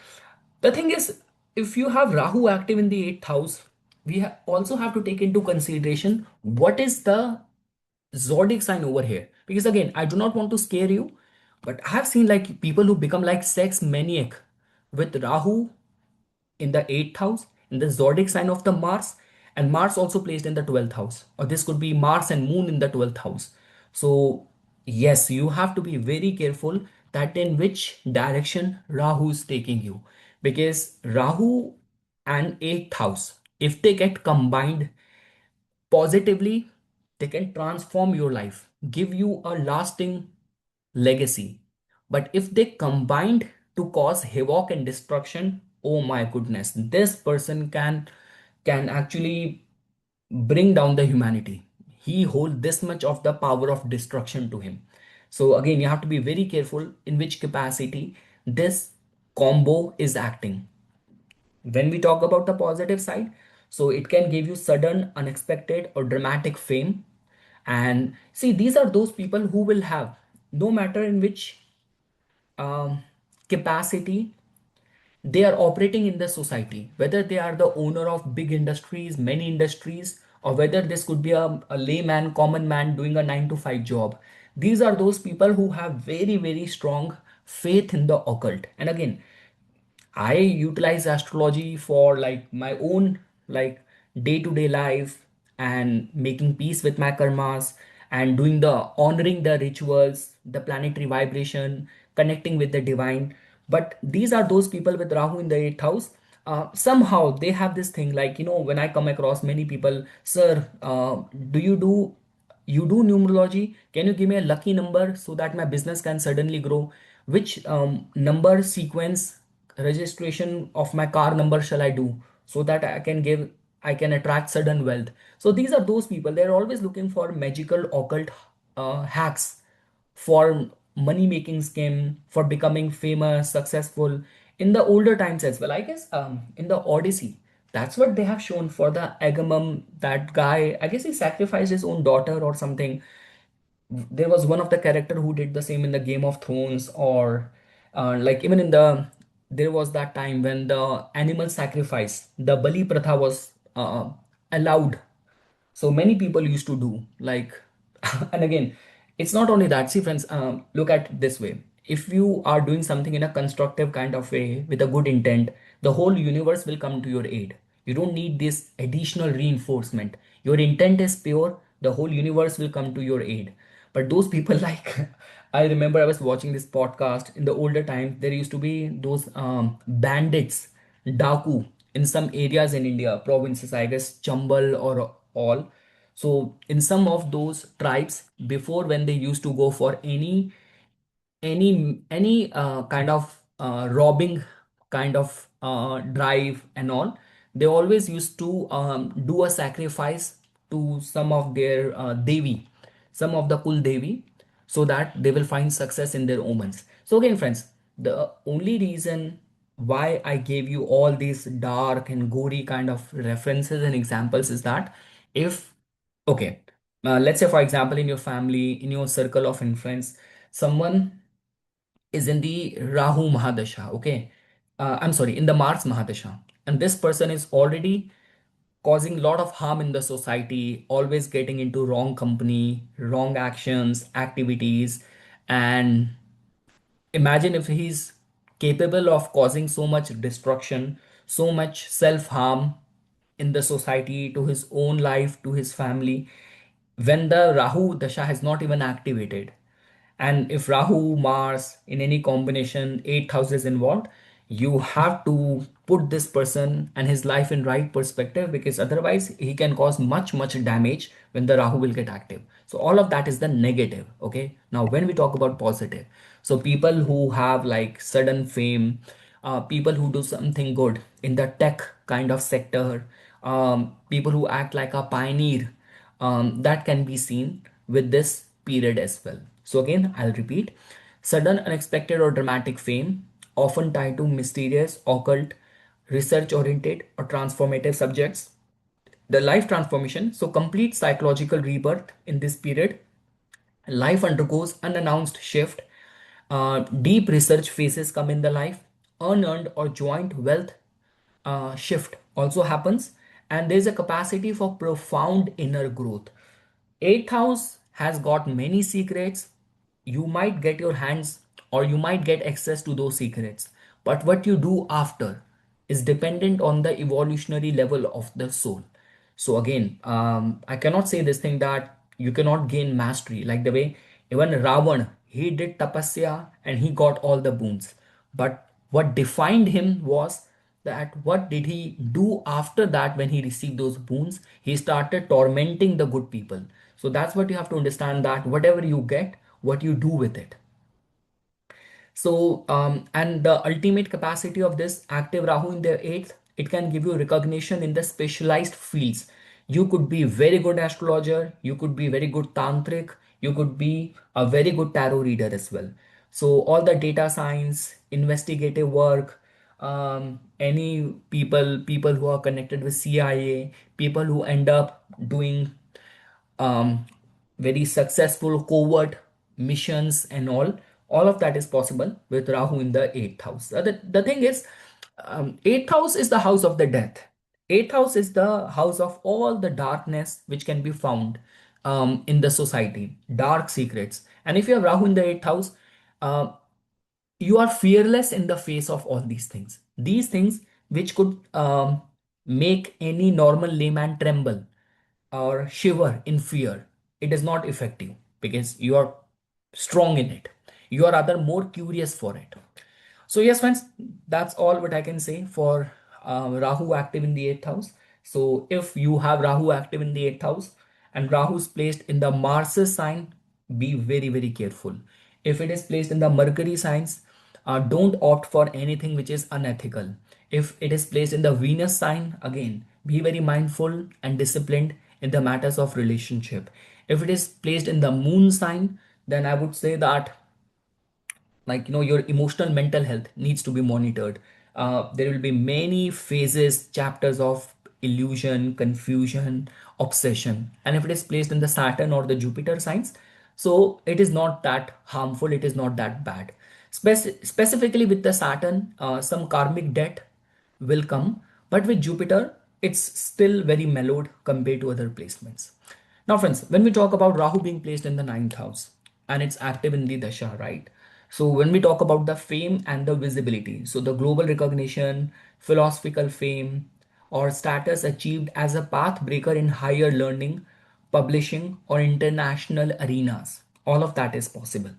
the thing is, if you have Rahu active in the eighth house, we also have to take into consideration what is the zodiac sign over here. Because again, I do not want to scare you, but I have seen like people who become like sex maniac with Rahu in the eighth house, in the zodiac sign of the Mars, and Mars also placed in the 12th house, or this could be Mars and Moon in the 12th house. So, yes, you have to be very careful that in which direction Rahu is taking you, because Rahu and 8th house, if they get combined positively, they can transform your life, give you a lasting legacy. But if they combined to cause havoc and destruction, oh my goodness, this person can actually bring down the humanity. He holds this much of the power of destruction to him. So again, you have to be very careful in which capacity this combo is acting. When we talk about the positive side, so it can give you sudden, unexpected, or dramatic fame. And see, these are those people who will have, no matter in which um, capacity they are operating in the society, whether they are the owner of big industries, many industries, or whether this could be a layman, common man doing a 9 to 5 job. These are those people who have very, very strong faith in the occult. And again, I utilize astrology for like my own like day-to-day life and making peace with my karmas and doing the honoring the rituals, the planetary vibration, connecting with the divine. But these are those people with Rahu in the eighth house. Somehow they have this thing like, when I come across many people, sir, do you do numerology? Can you give me a lucky number so that my business can suddenly grow? Which number sequence registration of my car number shall I do so that I can attract sudden wealth? So these are those people. They're always looking for magical occult hacks for money making scheme, for becoming famous, successful in the older times as well. I guess in the Odyssey, that's what they have shown for the Agamemnon, that guy. I guess he sacrificed his own daughter or something. There was one of the character who did the same in the Game of Thrones, or like even in the there was that time when the animal sacrifice, the Bali Pratha was allowed. So many people used to do like and again, it's not only that. See friends, look at it this way. If you are doing something in a constructive kind of way with a good intent, the whole universe will come to your aid. You don't need this additional reinforcement. Your intent is pure, the whole universe will come to your aid. But those people like I remember I was watching this podcast in the older times. There used to be those bandits, Daku, in some areas in India, provinces, I guess Chambal or all. So in some of those tribes, before when they used to go for any kind of robbing kind of drive and all, they always used to do a sacrifice to some of their devi, some of the kul devi, so that they will find success in their omens. So again friends, the only reason why I gave you all these dark and gory kind of references and examples is that if okay, let's say for example in your family, in your circle of influence, someone is in the Rahu Mahadasha, okay? I'm sorry, in the Mars Mahadasha. And this person is already causing a lot of harm in the society, always getting into wrong company, wrong actions, activities. And imagine if he's capable of causing so much destruction, so much self harm in the society, to his own life, to his family, when the Rahu Dasha has not even activated. And if Rahu, Mars in any combination, 8th house is involved, you have to put this person and his life in right perspective, because otherwise he can cause much, much damage when the Rahu will get active. So all of that is the negative. Okay. Now, when we talk about positive, so people who have like sudden fame, people who do something good in the tech kind of sector, people who act like a pioneer, that can be seen with this period as well. So again, I'll repeat: sudden, unexpected, or dramatic fame, often tied to mysterious, occult, research-oriented, or transformative subjects. The life transformation, so complete psychological rebirth in this period. Life undergoes unannounced shift. Deep research phases come in the life. Unearned or joint wealth shift also happens, and there's a capacity for profound inner growth. Eighth house has got many secrets. You might get your hands or you might get access to those secrets, but what you do after is dependent on the evolutionary level of the soul. So again, I cannot say this thing that you cannot gain mastery like the way even Ravan, he did tapasya and he got all the boons. But what defined him was that what did he do after that? When he received those boons, he started tormenting the good people. So that's what you have to understand, that whatever you get, what you do with it. So, and the ultimate capacity of this active Rahu in the eighth, it can give you recognition in the specialized fields. You could be very good astrologer, you could be very good tantric, you could be a very good tarot reader as well. So all the data science, investigative work, any people who are connected with CIA, people who end up doing um, very successful covert missions and all of that is possible with Rahu in the eighth house. The thing is, eighth house is the house of the death. Eighth house is the house of all the darkness which can be found in the society, dark secrets. And if you have Rahu in the eighth house, uh, you are fearless in the face of all these things. These things which could make any normal layman tremble or shiver in fear, it is not effective because you are strong in it. You are rather more curious for it. So yes, friends, that's all what I can say for Rahu active in the eighth house. So if you have Rahu active in the eighth house and Rahu is placed in the Mars sign, be very, very careful. If it is placed in the Mercury signs, don't opt for anything which is unethical. If it is placed in the Venus sign, again, be very mindful and disciplined in the matters of relationship. If it is placed in the Moon sign, then I would say that, like, your emotional mental health needs to be monitored. There will be many phases, chapters of illusion, confusion, obsession. And if it is placed in the Saturn or the Jupiter signs, so it is not that harmful, it is not that bad. Specifically with the Saturn, some karmic debt will come, but with Jupiter, it's still very mellowed compared to other placements. Now, friends, when we talk about Rahu being placed in the ninth house and it's active in the Dasha, right? So, when we talk about the fame and the visibility, so the global recognition, philosophical fame, or status achieved as a path breaker in higher learning, publishing, or international arenas, all of that is possible.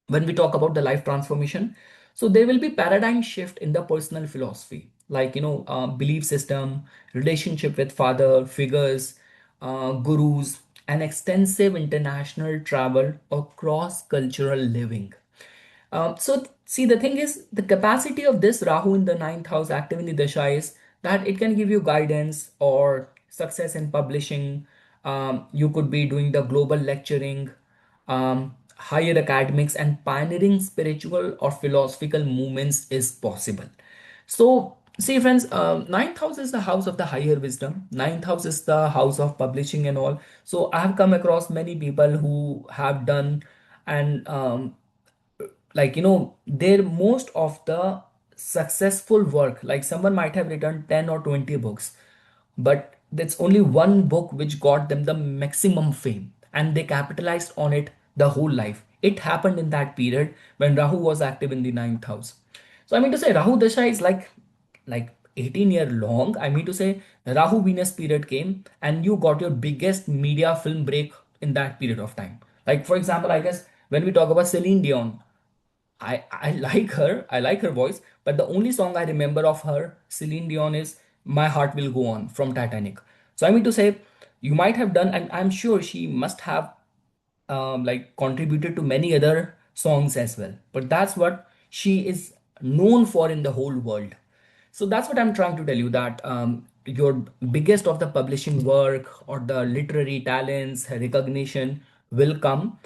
When we talk about the life transformation, so there will be paradigm shift in the personal philosophy, like, belief system, relationship with father figures, gurus, and extensive international travel or cross cultural living. So see, the thing is, the capacity of this Rahu in the ninth house active in the dasha is that it can give you guidance or success in publishing. You could be doing the global lecturing, higher academics, and pioneering spiritual or philosophical movements is possible. So see, friends, ninth house is the house of the higher wisdom. Ninth house is the house of publishing and all. So I have come across many people who have done and like, their most of the successful work, like someone might have written 10 or 20 books, but that's only one book which got them the maximum fame and they capitalized on it the whole life. It happened in that period when Rahu was active in the ninth house. So I mean to say, Rahu Dasha is like 18-year long. I mean to say, Rahu Venus period came and you got your biggest media film break in that period of time. Like for example, I guess when we talk about Celine Dion, I like her. I like her voice. But the only song I remember of her, Celine Dion, is My Heart Will Go On from Titanic. So I mean to say, you might have done, and I'm sure she must have like contributed to many other songs as well. But that's what she is known for in the whole world. So that's what I'm trying to tell you, that your biggest of the publishing work or the literary talents, recognition will come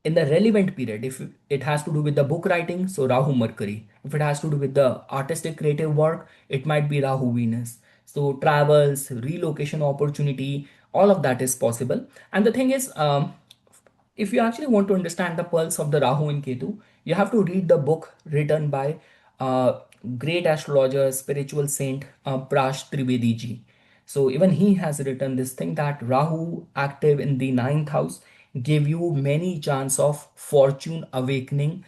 in the relevant period. If it has to do with the book writing, so Rahu Mercury. If it has to do with the artistic creative work, it might be Rahu Venus. So travels, relocation opportunity, all of that is possible. And the thing is, if you actually want to understand the pulse of the Rahu and Ketu, you have to read the book written by great astrologer, spiritual saint Prash Trivedi ji. So even he has written this thing that Rahu active in the ninth house gave you many chance of fortune awakening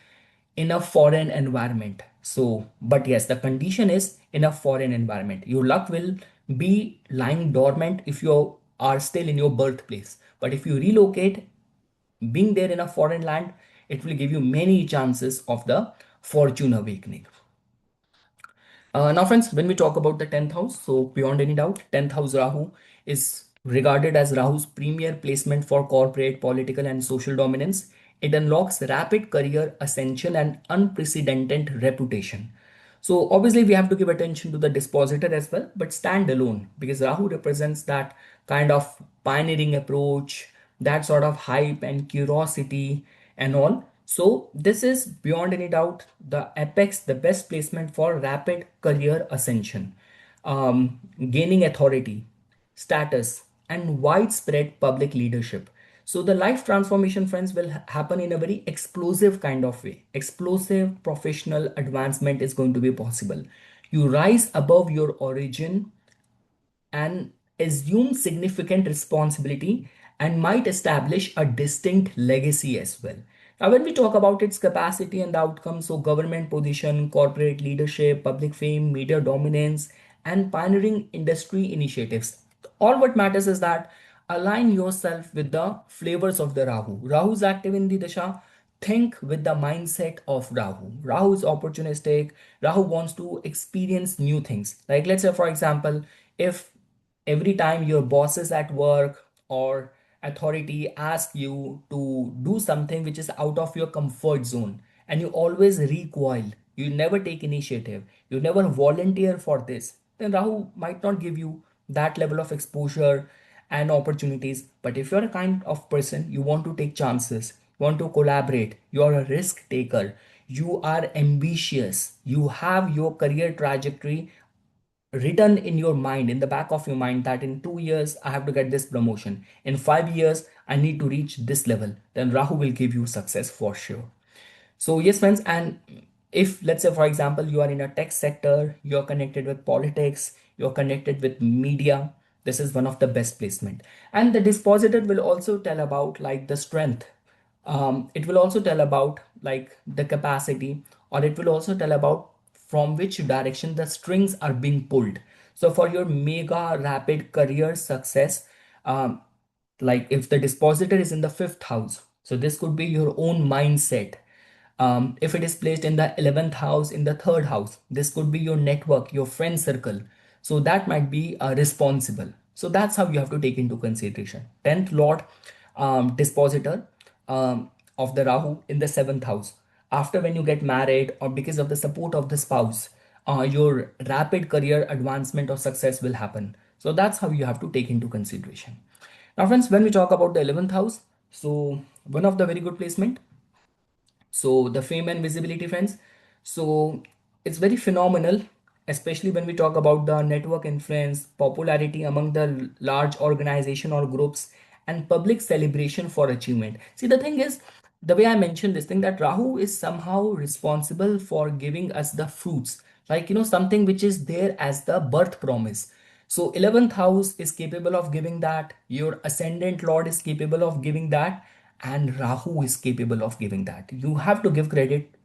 in a foreign environment. So, but yes, the condition is in a foreign environment. Your luck will be lying dormant if you are still in your birthplace. But if you relocate, being there in a foreign land, it will give you many chances of the fortune awakening. Now, friends, when we talk about the 10th house, so beyond any doubt, 10th house Rahu is regarded as Rahu's premier placement for corporate, political, and social dominance. It unlocks rapid career ascension and unprecedented reputation. So, obviously, we have to give attention to the dispositor as well, but stand alone because Rahu represents that kind of pioneering approach, that sort of hype and curiosity and all. So this is beyond any doubt the apex, the best placement for rapid career ascension, gaining authority, status, and widespread public leadership. So the life transformation, friends, will happen in a very explosive kind of way. Explosive professional advancement is going to be possible. You rise above your origin and assume significant responsibility and might establish a distinct legacy as well. Now, when we talk about its capacity and outcomes, so government position, corporate leadership, public fame, media dominance, and pioneering industry initiatives, all what matters is that align yourself with the flavors of the Rahu. Rahu is active in the Dasha. Think with the mindset of Rahu. Rahu is opportunistic. Rahu wants to experience new things. Like, let's say, for example, if every time your bosses at work or authority ask you to do something which is out of your comfort zone and you always recoil, you never take initiative, you never volunteer for this, then Rahu might not give you that level of exposure and opportunities. But if you're a kind of person, you want to take chances, want to collaborate, you're a risk taker, you are ambitious, you have your career trajectory written in your mind, in the back of your mind, that in 2 years I have to get this promotion, in 5 years I need to reach this level, then Rahu will give you success for sure. So yes, friends, and if let's say for example you are in a tech sector, you're connected with politics, you're connected with media, this is one of the best placement. And the dispositor will also tell about like the strength. It will also tell about like the capacity, or it will also tell about from which direction the strings are being pulled. So for your mega rapid career success, um, like if the dispositor is in the fifth house, so this could be your own mindset. If it is placed in the 11th house, in the third house, this could be your network, your friend circle. So that might be responsible. So that's how you have to take into consideration. 10th Lord dispositor of the Rahu in the 7th house. After when you get married or because of the support of the spouse, your rapid career advancement or success will happen. So that's how you have to take into consideration. Now, friends, when we talk about the 11th house, so one of the very good placement, so the fame and visibility, friends, so it's very phenomenal, especially when we talk about the network influence, popularity among the large organization or groups, and public celebration for achievement. See, the thing is, the way I mentioned this thing, that Rahu is somehow responsible for giving us the fruits, like something which is there as the birth promise. So 11th house is capable of giving that, your ascendant lord is capable of giving that, and Rahu is capable of giving that. You have to give credit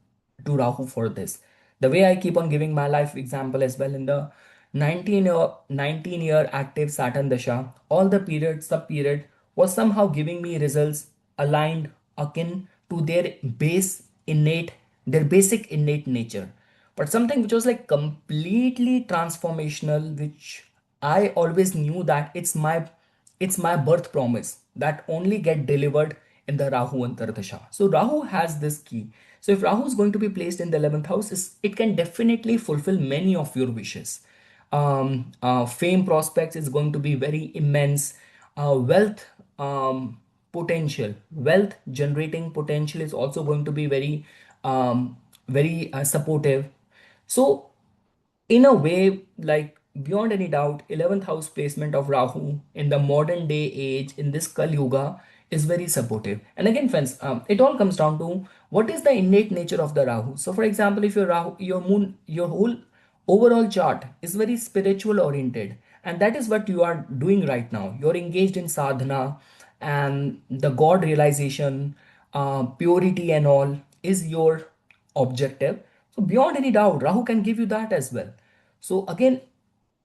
to Rahu for this. The way I keep on giving my life example as well, in the 19-year active Saturn Dasha, all the period, sub period was somehow giving me results aligned, akin to their their basic innate nature. But something which was like completely transformational, which I always knew that it's my birth promise that only get delivered in the Rahu Antardasha. So Rahu has this key. So if Rahu is going to be placed in the 11th house, it can definitely fulfill many of your wishes. Fame prospects is going to be very immense. Wealth wealth generating potential is also going to be very supportive. So in a way, like beyond any doubt, 11th house placement of Rahu in the modern day age in this Kali Yuga is very supportive. And again, friends, it all comes down to what is the innate nature of the Rahu. So, for example, if your Rahu, your moon, your whole overall chart is very spiritual oriented, and that is what you are doing right now. You're engaged in sadhana and the God realization, purity, and all is your objective. So beyond any doubt, Rahu can give you that as well. So again,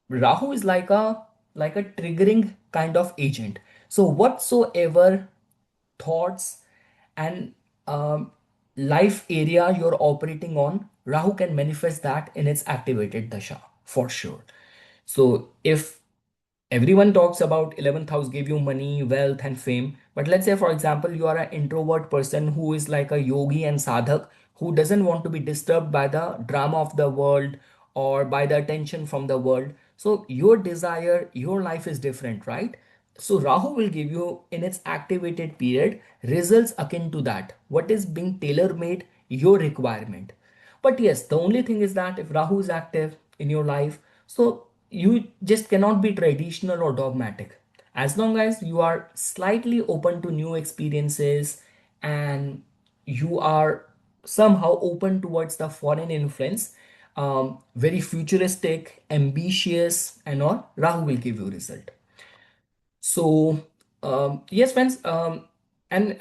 Rahu is like a triggering kind of agent. So whatsoever thoughts and life area you're operating on, Rahu can manifest that in its activated dasha for sure. So if everyone talks about 11th house give you money, wealth, and fame, but let's say for example you are an introvert person who is like a yogi and sadhak who doesn't want to be disturbed by the drama of the world or by the attention from the world. So your desire, your life is different, right? So Rahu will give you in its activated period results akin to that. What is being tailor-made your requirement. But yes, the only thing is that if Rahu is active in your life, so you just cannot be traditional or dogmatic. As long as you are slightly open to new experiences and you are somehow open towards the foreign influence, very futuristic, ambitious, and all, Rahu will give you result. So yes, friends, and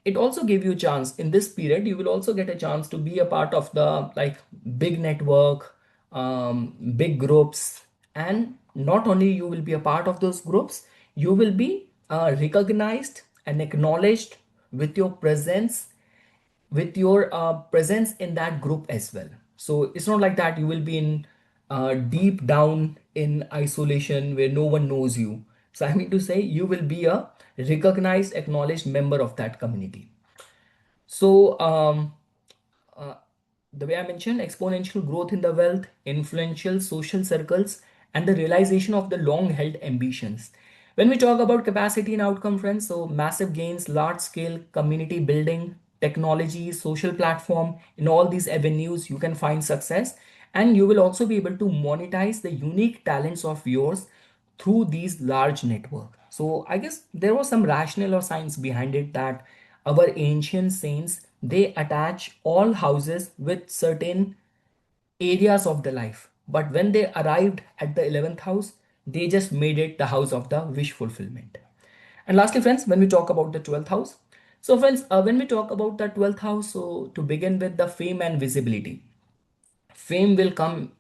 it also gave you a chance in this period. You will also get a chance to be a part of the like big network, big groups, and not only you will be a part of those groups, you will be recognized and acknowledged with your presence, with your presence in that group as well. So it's not like that you will be in deep down in isolation where no one knows you. So I mean to say you will be a recognized, acknowledged member of that community. So uh, the way I mentioned, exponential growth in the wealth, influential social circles, and the realization of the long held ambitions. When we talk about capacity and outcome, friends, so massive gains, large scale community building, technology, social platform, in all these avenues, you can find success. And you will also be able to monetize the unique talents of yours through these large network. So I guess there was some rationale or science behind it that our ancient saints they attach all houses with certain areas of the life. But when they arrived at the 11th house, they just made it the house of the wish fulfillment. And lastly, friends, when we talk about the 12th house, so friends, when we talk about the 12th house, so to begin with the fame and visibility, fame will come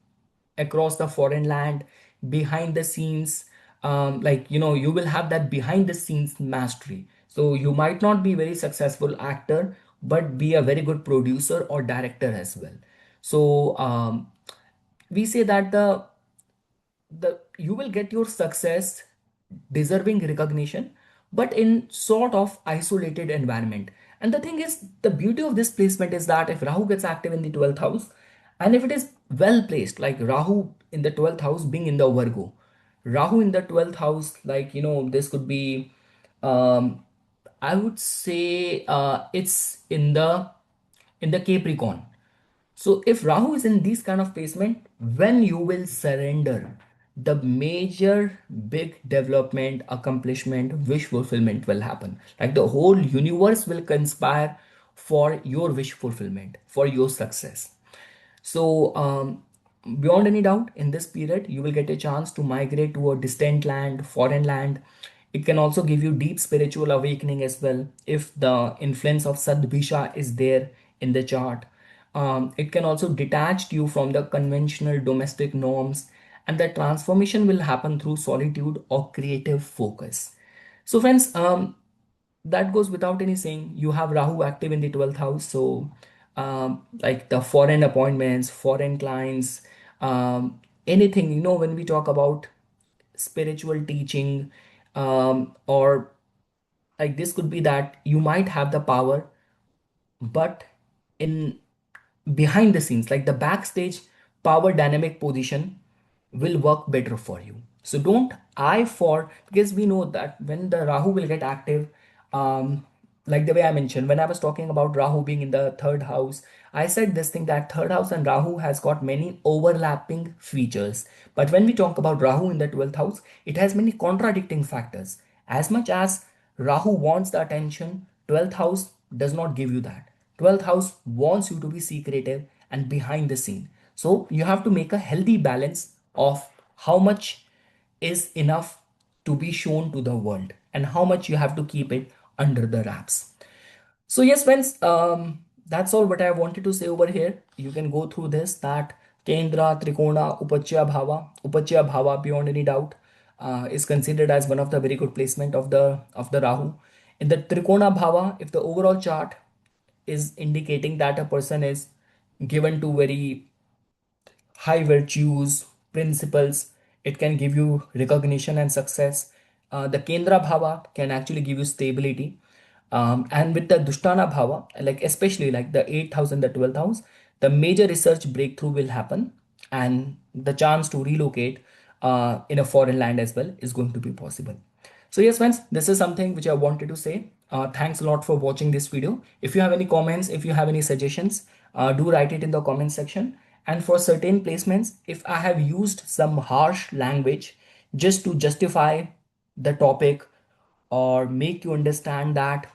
across the foreign land behind the scenes, like you will have that behind the scenes mastery. So you might not be very successful actor but be a very good producer or director as well. So we say that the you will get your success deserving recognition but in sort of isolated environment. And the thing is, the beauty of this placement is that if Rahu gets active in the 12th house and if it is well placed, like Rahu in the 12th house being in the Virgo, Rahu in the 12th house, like this could be um I would say it's in the Capricorn. So if Rahu is in this kind of placement, when you will surrender, the major big development, accomplishment, wish fulfillment will happen. Like the whole universe will conspire for your wish fulfillment, for your success. So, beyond any doubt, in this period, you will get a chance to migrate to a distant land, foreign land. It can also give you deep spiritual awakening as well if the influence of Sadbhisha is there in the chart. It can also detach you from the conventional domestic norms, and the transformation will happen through solitude or creative focus. So, friends, that goes without any saying. You have Rahu active in the 12th house. So, like the foreign appointments, foreign clients, anything, when we talk about spiritual teaching, or like this could be that you might have the power, but in behind the scenes, like the backstage power dynamic position will work better for you. So don't eye for, because we know that when the Rahu will get active, like the way I mentioned, when I was talking about Rahu being in the third house, I said this thing that third house and Rahu has got many overlapping features. But when we talk about Rahu in the 12th house, it has many contradicting factors. As much as Rahu wants the attention, 12th house does not give you that. 12th house wants you to be secretive and behind the scene. So you have to make a healthy balance of how much is enough to be shown to the world and how much you have to keep it under the wraps. So yes, friends, that's all what I wanted to say over here. You can go through this that Kendra, Trikona, Upachya Bhava beyond any doubt is considered as one of the very good placement of the Rahu. In the Trikona Bhava, if the overall chart is indicating that a person is given to very high virtues, principles. It can give you recognition and success. The Kendra Bhava can actually give you stability. And with the Dushtana Bhava, like especially like the 8th house and the 12th house, the major research breakthrough will happen and the chance to relocate in a foreign land as well is going to be possible. So yes, friends, this is something which I wanted to say. Thanks a lot for watching this video. If you have any comments, if you have any suggestions, do write it in the comment section. And for certain placements, if I have used some harsh language just to justify the topic or make you understand that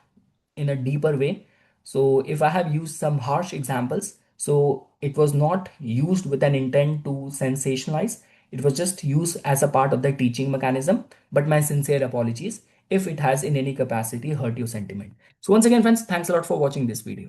in a deeper way. So if I have used some harsh examples, so it was not used with an intent to sensationalize. It was just used as a part of the teaching mechanism. But my sincere apologies if it has in any capacity hurt your sentiment. So once again, friends, thanks a lot for watching this video.